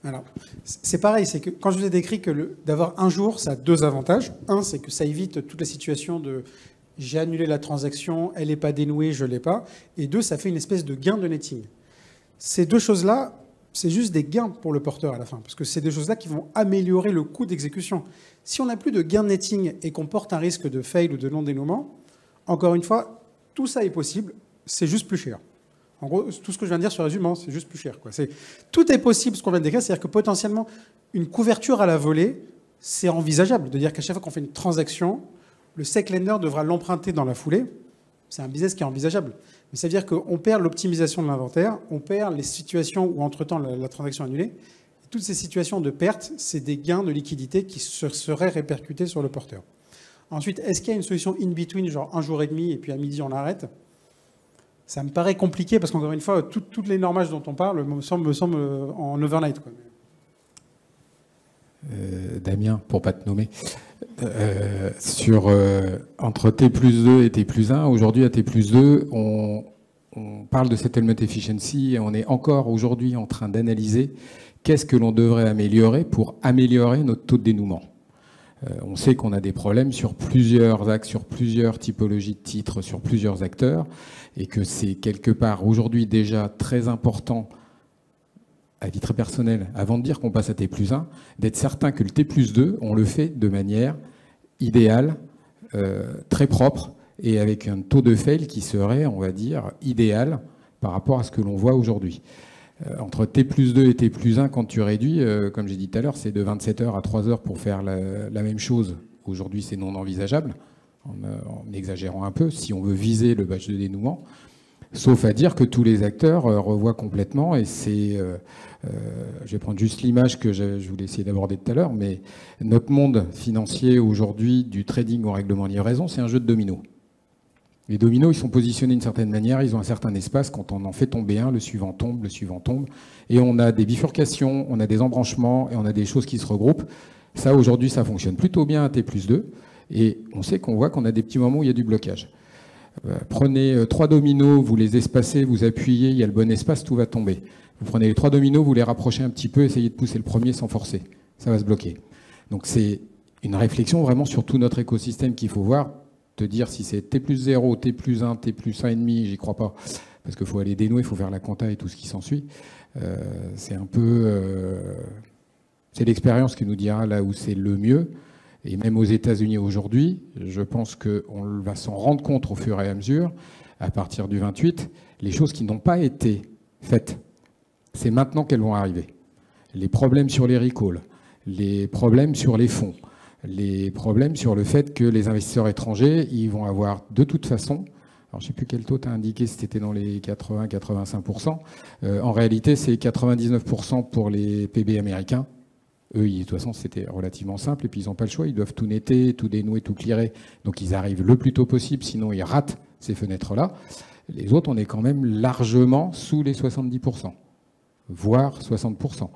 Alors, c'est pareil, c'est que quand je vous ai décrit que d'avoir un jour, ça a deux avantages. Un, c'est que ça évite toute la situation de j'ai annulé la transaction, elle n'est pas dénouée, je ne l'ai pas. Et deux, ça fait une espèce de gain de netting. Ces deux choses-là, c'est juste des gains pour le porteur à la fin, parce que c'est des choses-là qui vont améliorer le coût d'exécution. Si on n'a plus de gain de netting et qu'on porte un risque de fail ou de non-dénouement, encore une fois, tout ça est possible, c'est juste plus cher. En gros, tout ce que je viens de dire sur le résumé, c'est juste plus cher, quoi. Tout est possible, ce qu'on vient de décrire, c'est-à-dire que potentiellement, une couverture à la volée, c'est envisageable. De dire qu'à chaque fois qu'on fait une transaction, le sec lender devra l'emprunter dans la foulée. C'est un business qui est envisageable. Mais ça veut dire qu'on perd l'optimisation de l'inventaire, on perd les situations où, entre-temps, la transaction est annulée. Et toutes ces situations de perte, c'est des gains de liquidité qui seraient répercutés sur le porteur. Ensuite, est-ce qu'il y a une solution in-between, genre un jour et demi, et puis à midi, on arrête? Ça me paraît compliqué, parce qu'encore une fois, toutes les normages dont on parle me semblent en overnight, quoi. Damien, pour ne pas te nommer, entre T+2 et T+1, aujourd'hui à T+2, on parle de settlement efficiency et on est encore aujourd'hui en train d'analyser qu'est-ce que l'on devrait améliorer pour améliorer notre taux de dénouement. On sait qu'on a des problèmes sur plusieurs axes, sur plusieurs typologies de titres, sur plusieurs acteurs, et que c'est quelque part aujourd'hui déjà très important, à titre personnel, avant de dire qu'on passe à T+1, d'être certain que le T+2, on le fait de manière idéale, très propre, et avec un taux de fail qui serait, on va dire, idéal par rapport à ce que l'on voit aujourd'hui. Entre T+2 et T+1, quand tu réduis, comme j'ai dit tout à l'heure, c'est de 27 heures à 3 heures pour faire la même chose. Aujourd'hui, c'est non envisageable, en exagérant un peu, si on veut viser le batch de dénouement. Sauf à dire que tous les acteurs revoient complètement, et c'est... je vais prendre juste l'image que je voulais essayer d'aborder tout à l'heure, mais notre monde financier aujourd'hui, du trading au règlement livraison, c'est un jeu de dominos. Les dominos, ils sont positionnés d'une certaine manière, ils ont un certain espace. Quand on en fait tomber un, le suivant tombe, et on a des bifurcations, on a des embranchements, et on a des choses qui se regroupent. Ça, aujourd'hui, ça fonctionne plutôt bien à T+2. Et on sait qu'on voit qu'on a des petits moments où il y a du blocage. Prenez 3 dominos, vous les espacez, vous appuyez, il y a le bon espace, tout va tomber. Vous prenez les 3 dominos, vous les rapprochez un petit peu, essayez de pousser le premier sans forcer. Ça va se bloquer. Donc c'est une réflexion vraiment sur tout notre écosystème qu'il faut voir, te dire si c'est T plus 0, T plus 1, T plus 1,5, j'y crois pas. Parce qu'il faut aller dénouer, il faut faire la compta et tout ce qui s'ensuit. C'est un peu... c'est l'expérience qui nous dira là où c'est le mieux. Et même aux États-Unis aujourd'hui, je pense qu'on va s'en rendre compte au fur et à mesure, à partir du 28, les choses qui n'ont pas été faites. C'est maintenant qu'elles vont arriver. Les problèmes sur les recalls, les problèmes sur les fonds, les problèmes sur le fait que les investisseurs étrangers, ils vont avoir de toute façon, alors je ne sais plus quel taux tu as indiqué, si c'était dans les 80-85%, en réalité c'est 99% pour les PB américains. Eux, de toute façon, c'était relativement simple, et puis ils n'ont pas le choix, ils doivent tout netter, tout dénouer, tout clearer, donc ils arrivent le plus tôt possible, sinon ils ratent ces fenêtres-là. Les autres, on est quand même largement sous les 70%, voire 60%.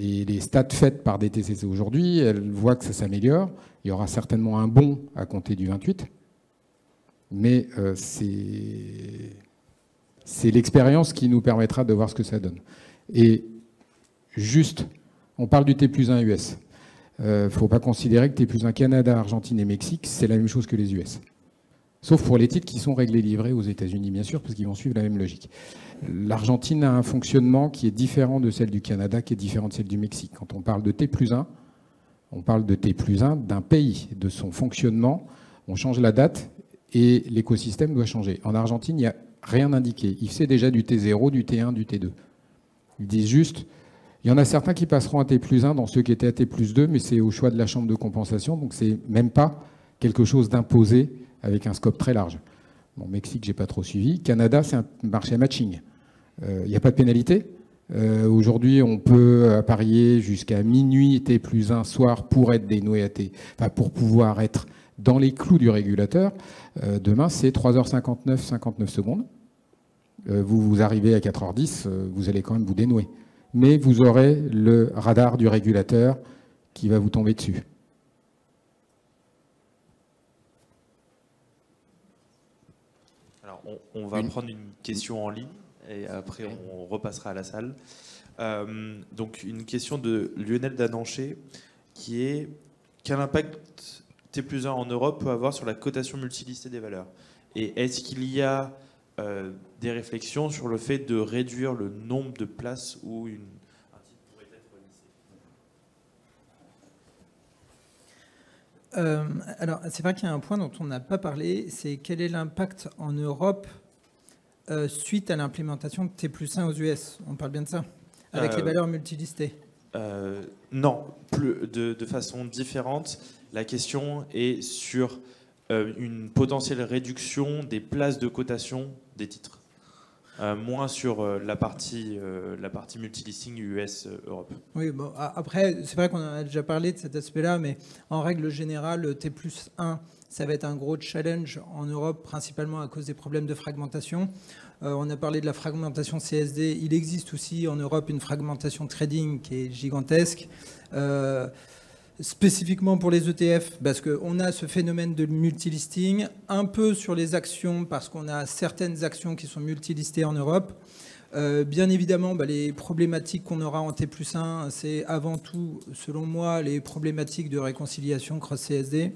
Et les stats faites par DTCC aujourd'hui, elles voient que ça s'améliore. Il y aura certainement un bond à compter du 28, mais c'est l'expérience qui nous permettra de voir ce que ça donne. Et juste... On parle du T plus 1 US. Il ne faut pas considérer que T plus 1 Canada, Argentine et Mexique, c'est la même chose que les US. Sauf pour les titres qui sont réglés livrés aux États-Unis, bien sûr, parce qu'ils vont suivre la même logique. L'Argentine a un fonctionnement qui est différent de celle du Canada, qui est différent de celle du Mexique. Quand on parle de T plus 1, on parle de T plus 1 d'un pays, de son fonctionnement. On change la date et l'écosystème doit changer. En Argentine, il n'y a rien indiqué. Il fait déjà du T0, du T1, du T2. Ils disent juste... Il y en a certains qui passeront à T plus 1 dans ceux qui étaient à T plus 2, mais c'est au choix de la chambre de compensation, donc c'est même pas quelque chose d'imposé avec un scope très large. Bon, Mexique, j'ai pas trop suivi. Canada, c'est un marché à matching. Il n'y a pas de pénalité. Aujourd'hui, on peut parier jusqu'à minuit T plus 1 soir pour être dénoué à T, enfin pour pouvoir être dans les clous du régulateur. Demain, c'est 3h59, 59 secondes. Vous arrivez à 4h10, vous allez quand même vous dénouer. Mais vous aurez le radar du régulateur qui va vous tomber dessus. Alors, on va prendre une question en ligne et après on repassera à la salle. Donc, une question de Lionel Dananché qui est: quel impact T plus 1 en Europe peut avoir sur la cotation multilistée des valeurs? Et est-ce qu'il y a des réflexions sur le fait de réduire le nombre de places où un titre pourrait être lissé? Alors, c'est vrai qu'il y a un point dont on n'a pas parlé, c'est quel est l'impact en Europe suite à l'implémentation de T plus 1 aux US. On parle bien de ça, avec les valeurs multilistées. Non, de façon différente. La question est sur une potentielle réduction des places de cotation des titres. Moins sur la partie multilisting US-Europe. Oui, bon, après, c'est vrai qu'on en a déjà parlé de cet aspect-là, mais en règle générale, T plus 1, ça va être un gros challenge en Europe, principalement à cause des problèmes de fragmentation. On a parlé de la fragmentation CSD. Il existe aussi en Europe une fragmentation trading qui est gigantesque. Spécifiquement pour les ETF, parce qu'on a ce phénomène de multilisting, un peu sur les actions, parce qu'on a certaines actions qui sont multilistées en Europe. Bien évidemment, les problématiques qu'on aura en T plus 1, c'est avant tout, selon moi, les problématiques de réconciliation cross-CSD.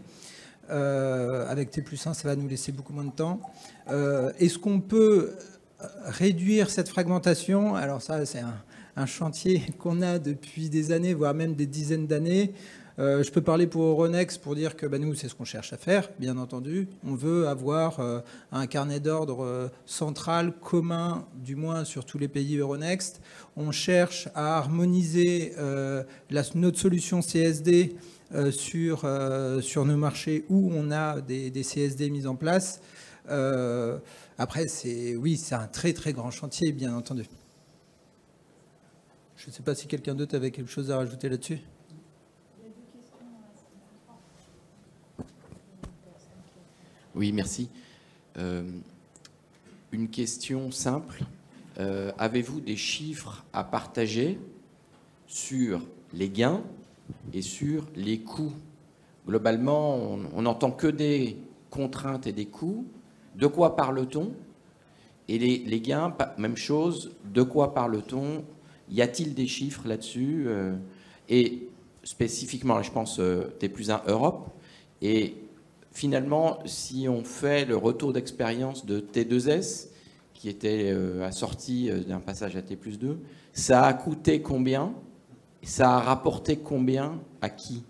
Avec T plus 1, ça va nous laisser beaucoup moins de temps. Est-ce qu'on peut réduire cette fragmentation? Alors ça, c'est un chantier qu'on a depuis des années, voire même des dizaines d'années. Je peux parler pour Euronext pour dire que nous, c'est ce qu'on cherche à faire, bien entendu. On veut avoir un carnet d'ordre central, commun, du moins sur tous les pays Euronext. On cherche à harmoniser notre solution CSD sur nos marchés où on a des CSD mis en place. Après, c'est un très très grand chantier, bien entendu. Je ne sais pas si quelqu'un d'autre avait quelque chose à rajouter là-dessus. Oui, merci. Une question simple. Avez-vous des chiffres à partager sur les gains et sur les coûts Globalement, on n'entend que des contraintes et des coûts. De quoi parle-t-on? Et les gains, même chose. De quoi parle-t-on? Y a-t-il des chiffres là-dessus? Et spécifiquement, je pense T+1 Europe. Et finalement, si on fait le retour d'expérience de T2S, qui était assorti d'un passage à T+2, ça a coûté combien? Ça a rapporté combien à qui?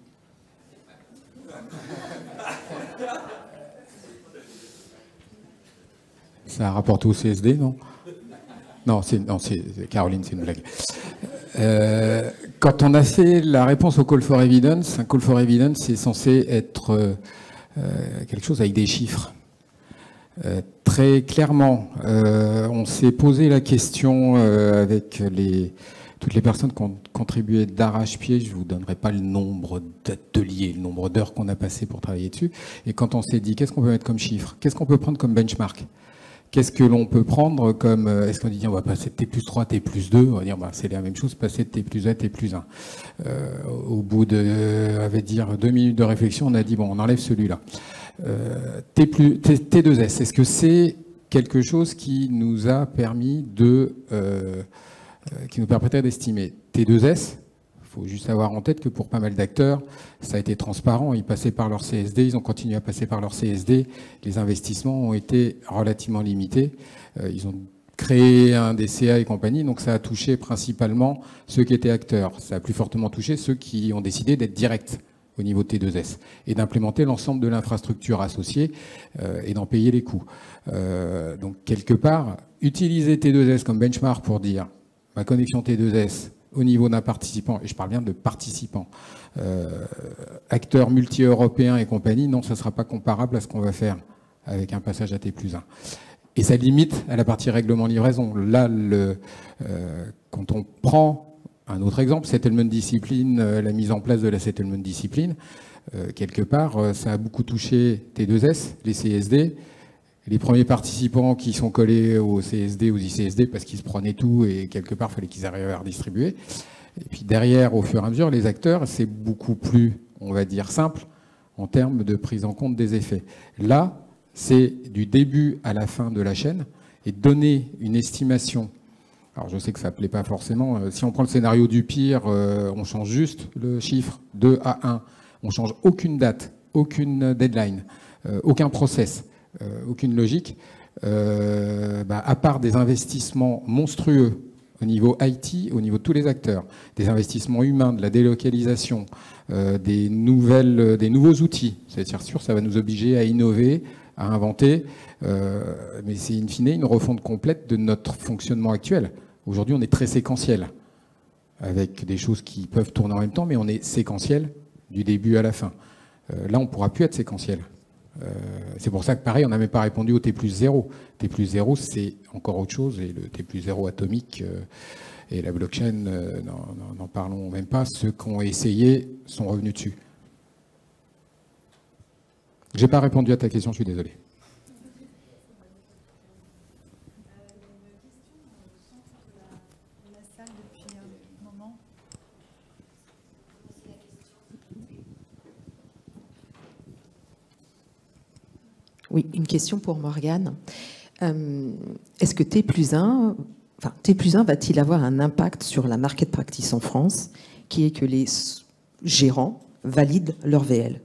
Ça a rapporté au CSD, non? Non, Caroline, c'est une blague. Quand on a fait la réponse au Call for Evidence, un Call for Evidence, c'est censé être quelque chose avec des chiffres. Très clairement, on s'est posé la question avec toutes les personnes qui ont contribué d'arrache-pied. Je ne vous donnerai pas le nombre d'ateliers, le nombre d'heures qu'on a passé pour travailler dessus. Et quand on s'est dit, qu'est-ce qu'on peut mettre comme chiffre? Qu'est-ce qu'on peut prendre comme benchmark? Qu'est-ce que l'on peut prendre comme... Est-ce qu'on dit, on va passer de T+3 T+2? On va dire, c'est la même chose, passer de T+1 T+1. Au bout de 2 minutes de réflexion, on a dit, bon, on enlève celui-là. T2S, est-ce que c'est quelque chose qui nous a permis qui nous permettrait d'estimer? T2S, il faut juste avoir en tête que pour pas mal d'acteurs, ça a été transparent. Ils passaient par leur CSD, ils ont continué à passer par leur CSD. Les investissements ont été relativement limités. Ils ont créé un DCA et compagnie, donc ça a touché principalement ceux qui étaient acteurs. Ça a plus fortement touché ceux qui ont décidé d'être directs au niveau de T2S et d'implémenter l'ensemble de l'infrastructure associée et d'en payer les coûts. Donc quelque part, utiliser T2S comme benchmark pour dire ma connexion T2S au niveau d'un participant, et je parle bien de participants, acteurs multi-européens et compagnie, non, ça ne sera pas comparable à ce qu'on va faire avec un passage à T+1. Et ça limite à la partie règlement livraison. Là, quand on prend un autre exemple, settlement discipline, la mise en place de la settlement discipline, quelque part, ça a beaucoup touché T2S, les CSD, les premiers participants qui sont collés au CSD, aux ICSD, parce qu'ils se prenaient tout et quelque part, il fallait qu'ils arrivent à redistribuer. Et puis derrière, au fur et à mesure, les acteurs, c'est beaucoup plus, on va dire, simple en termes de prise en compte des effets. Là, c'est du début à la fin de la chaîne et donner une estimation. Alors je sais que ça ne plaît pas forcément. Si on prend le scénario du pire, on change juste le chiffre 2 à 1. On ne change aucune date, aucune deadline, aucun process. Aucune logique, à part des investissements monstrueux au niveau IT, au niveau de tous les acteurs, des investissements humains, de la délocalisation, des nouveaux outils. C'est sûr, ça va nous obliger à innover, à inventer, mais c'est in fine une refonte complète de notre fonctionnement actuel. Aujourd'hui, on est très séquentiel, avec des choses qui peuvent tourner en même temps, mais on est séquentiel du début à la fin. Là, on ne pourra plus être séquentiel. C'est pour ça que pareil, on n'a même pas répondu au T+0. T+0, c'est encore autre chose, et le T+0 atomique et la blockchain, n'en parlons même pas. Ceux qui ont essayé sont revenus dessus. J'ai pas répondu à ta question, je suis désolé. Oui, une question pour Morgane. Est-ce que T+1 va-t-il avoir un impact sur la market practice en France, qui est que les gérants valident leur VL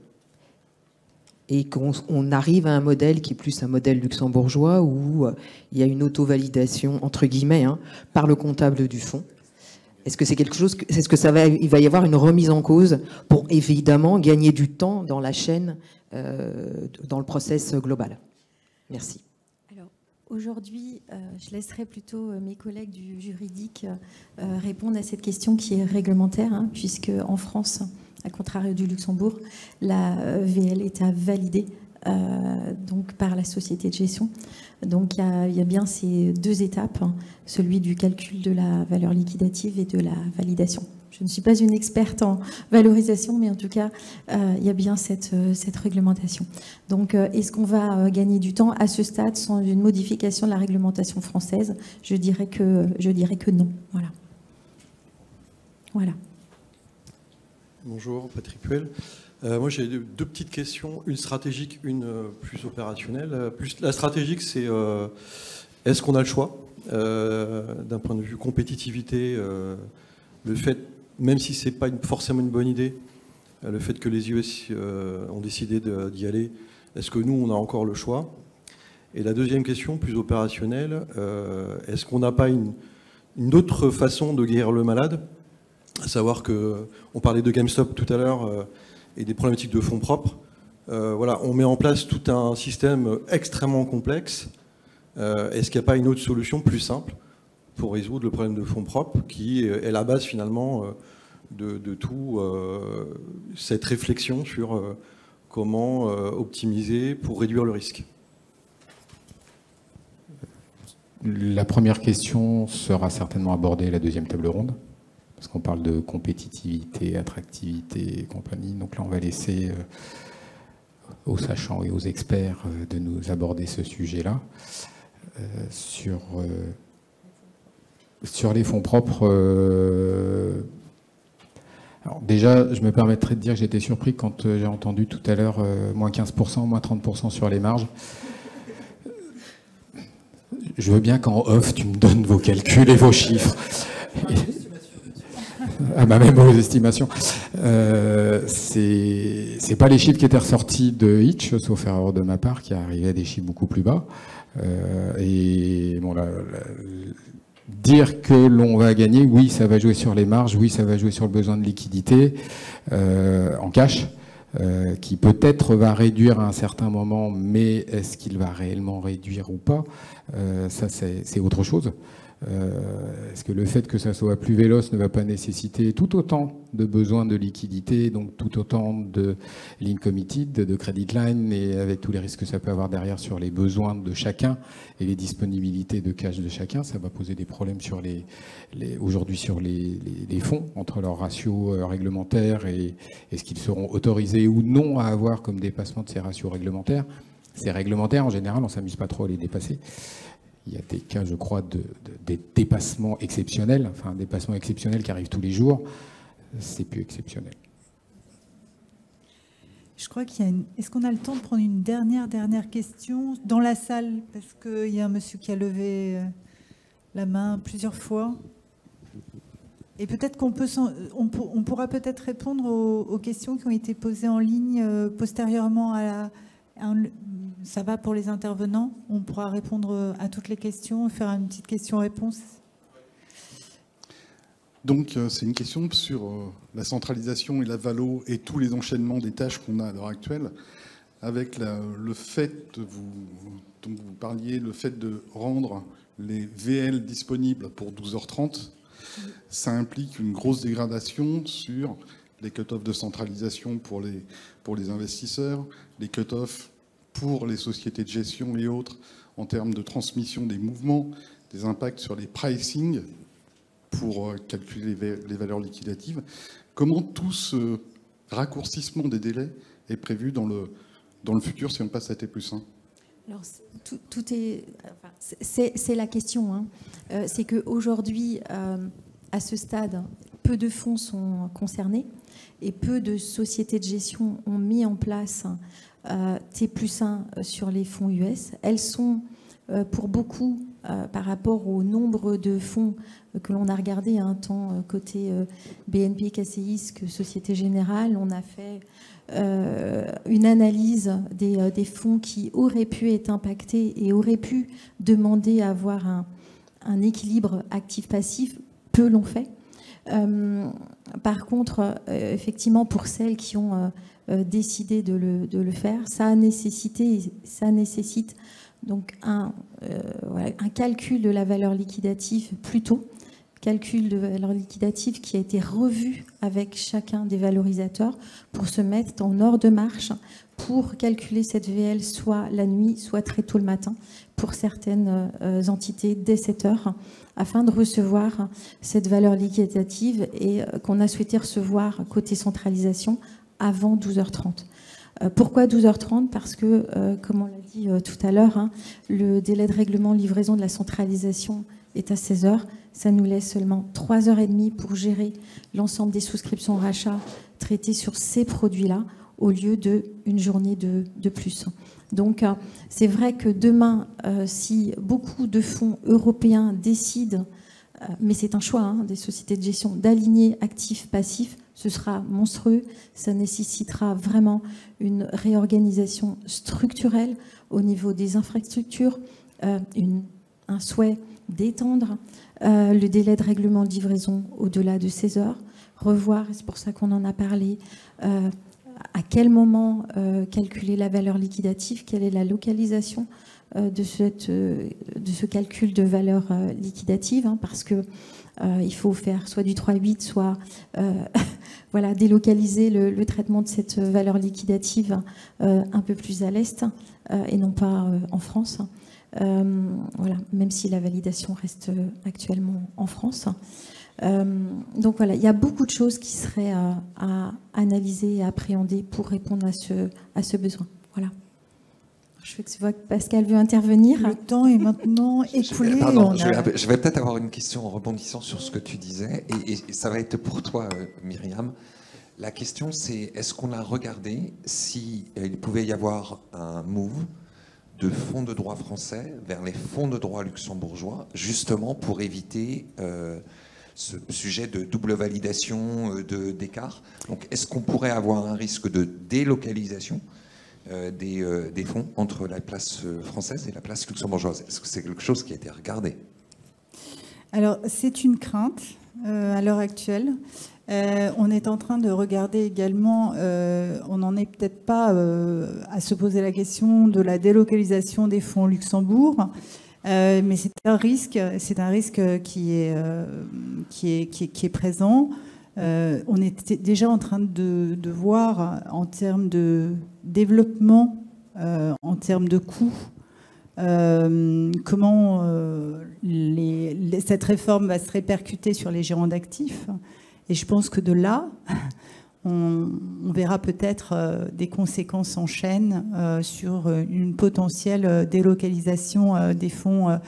et qu'on arrive à un modèle qui est plus un modèle luxembourgeois où il y a une auto-validation, entre guillemets, par le comptable du fonds? Est-ce que c'est quelque chose, est-ce que il va y avoir une remise en cause pour évidemment gagner du temps dans la chaîne, dans le process global? Merci. Alors aujourd'hui, je laisserai plutôt mes collègues du juridique répondre à cette question qui est réglementaire, puisque en France, à contrario du Luxembourg, la VL est à valider donc par la société de gestion. Donc il y a bien ces deux étapes, celui du calcul de la valeur liquidative et de la validation. Je ne suis pas une experte en valorisation, mais en tout cas, il y a bien cette réglementation. Donc, est-ce qu'on va gagner du temps à ce stade sans une modification de la réglementation française? Je dirais que non. Voilà. Bonjour, Patrick Puel. Moi, j'ai deux petites questions, une stratégique, une plus opérationnelle. La stratégique, c'est est-ce qu'on a le choix d'un point de vue compétitivité, le fait, même si c'est pas forcément une bonne idée, le fait que les US ont décidé d'y aller, est-ce que nous, on a encore le choix? Et la deuxième question, plus opérationnelle, est-ce qu'on n'a pas une autre façon de guérir le malade? À savoir qu'on parlait de GameStop tout à l'heure et des problématiques de fonds propres. Voilà, on met en place tout un système extrêmement complexe. Est-ce qu'il n'y a pas une autre solution plus simple pour résoudre le problème de fonds propres qui est la base finalement de tout cette réflexion sur comment optimiser pour réduire le risque? La première question sera certainement abordée à la deuxième table ronde, parce qu'on parle de compétitivité, attractivité et compagnie. Donc là, on va laisser aux sachants et aux experts de nous aborder ce sujet-là. Sur les fonds propres, alors déjà, je me permettrai de dire que j'étais surpris quand j'ai entendu tout à l'heure moins 15%, moins 30% sur les marges. Je veux bien qu'en off, tu me donnes vos calculs et vos chiffres. Ah bah même vos estimations. C'est pas les chiffres qui étaient ressortis de Hitch, sauf erreur de ma part, qui arrivait à des chiffres beaucoup plus bas. Et bon, dire que l'on va gagner, oui, ça va jouer sur les marges, oui, ça va jouer sur le besoin de liquidité en cash, qui peut-être va réduire à un certain moment, mais est-ce qu'il va réellement réduire ou pas? Ça, c'est autre chose. Est-ce que le fait que ça soit plus véloce ne va pas nécessiter tout autant de besoins de liquidité, donc tout autant de lignes committed, de credit line, et avec tous les risques que ça peut avoir derrière sur les besoins de chacun et les disponibilités de cash de chacun? Ça va poser des problèmes sur aujourd'hui sur les fonds, entre leurs ratios réglementaires et est-ce qu'ils seront autorisés ou non à avoir comme dépassement de ces ratios réglementaires. Ces réglementaires, en général, on ne s'amuse pas trop à les dépasser. Il y a des cas, je crois, des dépassements exceptionnels, enfin un dépassement exceptionnel qui arrive tous les jours, c'est plus exceptionnel. Je crois qu'il y a Est-ce qu'on a le temps de prendre une dernière question dans la salle? Parce qu'il y a un monsieur qui a levé la main plusieurs fois. Et peut-être qu'on pourra peut-être répondre aux questions qui ont été posées en ligne postérieurement à ça va pour les intervenants? On pourra répondre à toutes les questions, faire une petite question-réponse. Donc, c'est une question sur la centralisation et la valo et tous les enchaînements des tâches qu'on a à l'heure actuelle, avec le fait, dont vous parliez, le fait de rendre les VL disponibles pour 12h30. Ça implique une grosse dégradation sur les cut-offs de centralisation pour les investisseurs, les cut-offs pour les sociétés de gestion et autres, en termes de transmission des mouvements, des impacts sur les pricing pour calculer les valeurs liquidatives. Comment tout ce raccourcissement des délais est prévu dans le futur si on passe à T+1? Alors, c'est la question. Hein. C'est qu'aujourd'hui, à ce stade, peu de fonds sont concernés et peu de sociétés de gestion ont mis en place T+1 sur les fonds US. Elles sont, pour beaucoup, par rapport au nombre de fonds que l'on a regardé, tant côté BNP, KCIS que Société Générale, on a fait une analyse des fonds qui auraient pu être impactés et auraient pu demander à avoir un équilibre actif-passif. Peu l'ont fait. Par contre, effectivement, pour celles qui ont décidé de le faire, ça nécessite donc un calcul de la valeur liquidative plus tôt, calcul de valeur liquidative qui a été revu avec chacun des valorisateurs pour se mettre en ordre de marche pour calculer cette VL soit la nuit, soit très tôt le matin pour certaines entités dès 7 heures afin de recevoir cette valeur liquidative et qu'on a souhaité recevoir côté centralisation avant 12h30. Pourquoi 12h30? Parce que, comme on l'a dit tout à l'heure, le délai de règlement livraison de la centralisation est à 16h. Ça nous laisse seulement 3h30 pour gérer l'ensemble des souscriptions rachats traitées sur ces produits-là. au lieu d'une journée de plus. Donc c'est vrai que demain, si beaucoup de fonds européens décident, mais c'est un choix des sociétés de gestion, d'aligner actifs-passifs, ce sera monstrueux. Ça nécessitera vraiment une réorganisation structurelle au niveau des infrastructures, un souhait d'étendre le délai de règlement de livraison au-delà de 16 heures, revoir, et c'est pour ça qu'on en a parlé, à quel moment calculer la valeur liquidative, quelle est la localisation de ce calcul de valeur liquidative, parce que il faut faire soit du 3,8, soit voilà, délocaliser le traitement de cette valeur liquidative un peu plus à l'est et non pas en France. Voilà, même si la validation reste actuellement en France. Donc voilà, il y a beaucoup de choses qui seraient à analyser et à appréhender pour répondre à ce besoin. Voilà. Je vois que Pascal veut intervenir. Le temps est maintenant écoulé. Pardon, je vais peut-être avoir une question en rebondissant sur ce que tu disais, et ça va être pour toi, Myriam. La question, c'est est-ce qu'on a regardé s'il pouvait y avoir un move de fonds de droit français vers les fonds de droit luxembourgeois, justement pour éviter ce sujet de double validation, d'écart. Donc, est-ce qu'on pourrait avoir un risque de délocalisation des fonds entre la place française et la place luxembourgeoise? Est-ce que c'est quelque chose qui a été regardé? Alors, c'est une crainte à l'heure actuelle. On est en train de regarder également, on n'en est peut-être pas à se poser la question de la délocalisation des fonds au Luxembourg, mais c'est un risque qui est présent. On est déjà en train de voir en termes de développement, en termes de coûts, comment cette réforme va se répercuter sur les gérants d'actifs. Et je pense que de là, on verra peut-être des conséquences en chaîne sur une potentielle délocalisation des fonds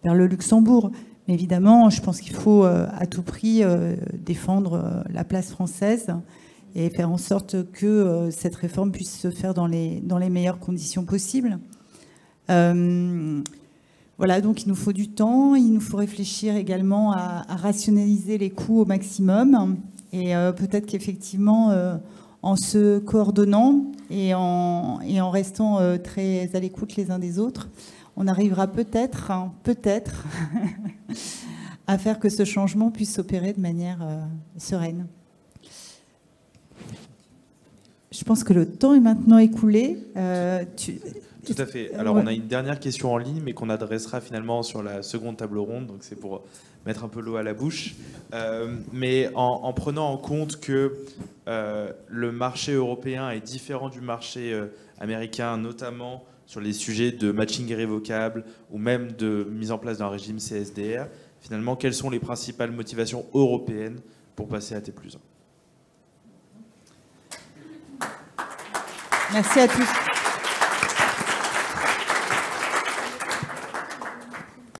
vers le Luxembourg. Mais évidemment, je pense qu'il faut à tout prix défendre la place française et faire en sorte que cette réforme puisse se faire dans les meilleures conditions possibles. Voilà, donc il nous faut du temps, il nous faut réfléchir également à rationaliser les coûts au maximum et peut-être qu'effectivement, en se coordonnant et en restant très à l'écoute les uns des autres, on arrivera peut-être à faire que ce changement puisse s'opérer de manière sereine. Je pense que le temps est maintenant écoulé. Tout à fait. Alors, on a une dernière question en ligne, mais qu'on adressera finalement sur la seconde table ronde. Donc, c'est pour mettre un peu l'eau à la bouche. Mais en prenant en compte que le marché européen est différent du marché américain, notamment sur les sujets de matching irrévocable ou même de mise en place d'un régime CSDR, finalement, quelles sont les principales motivations européennes pour passer à T+1 ? Merci à tous.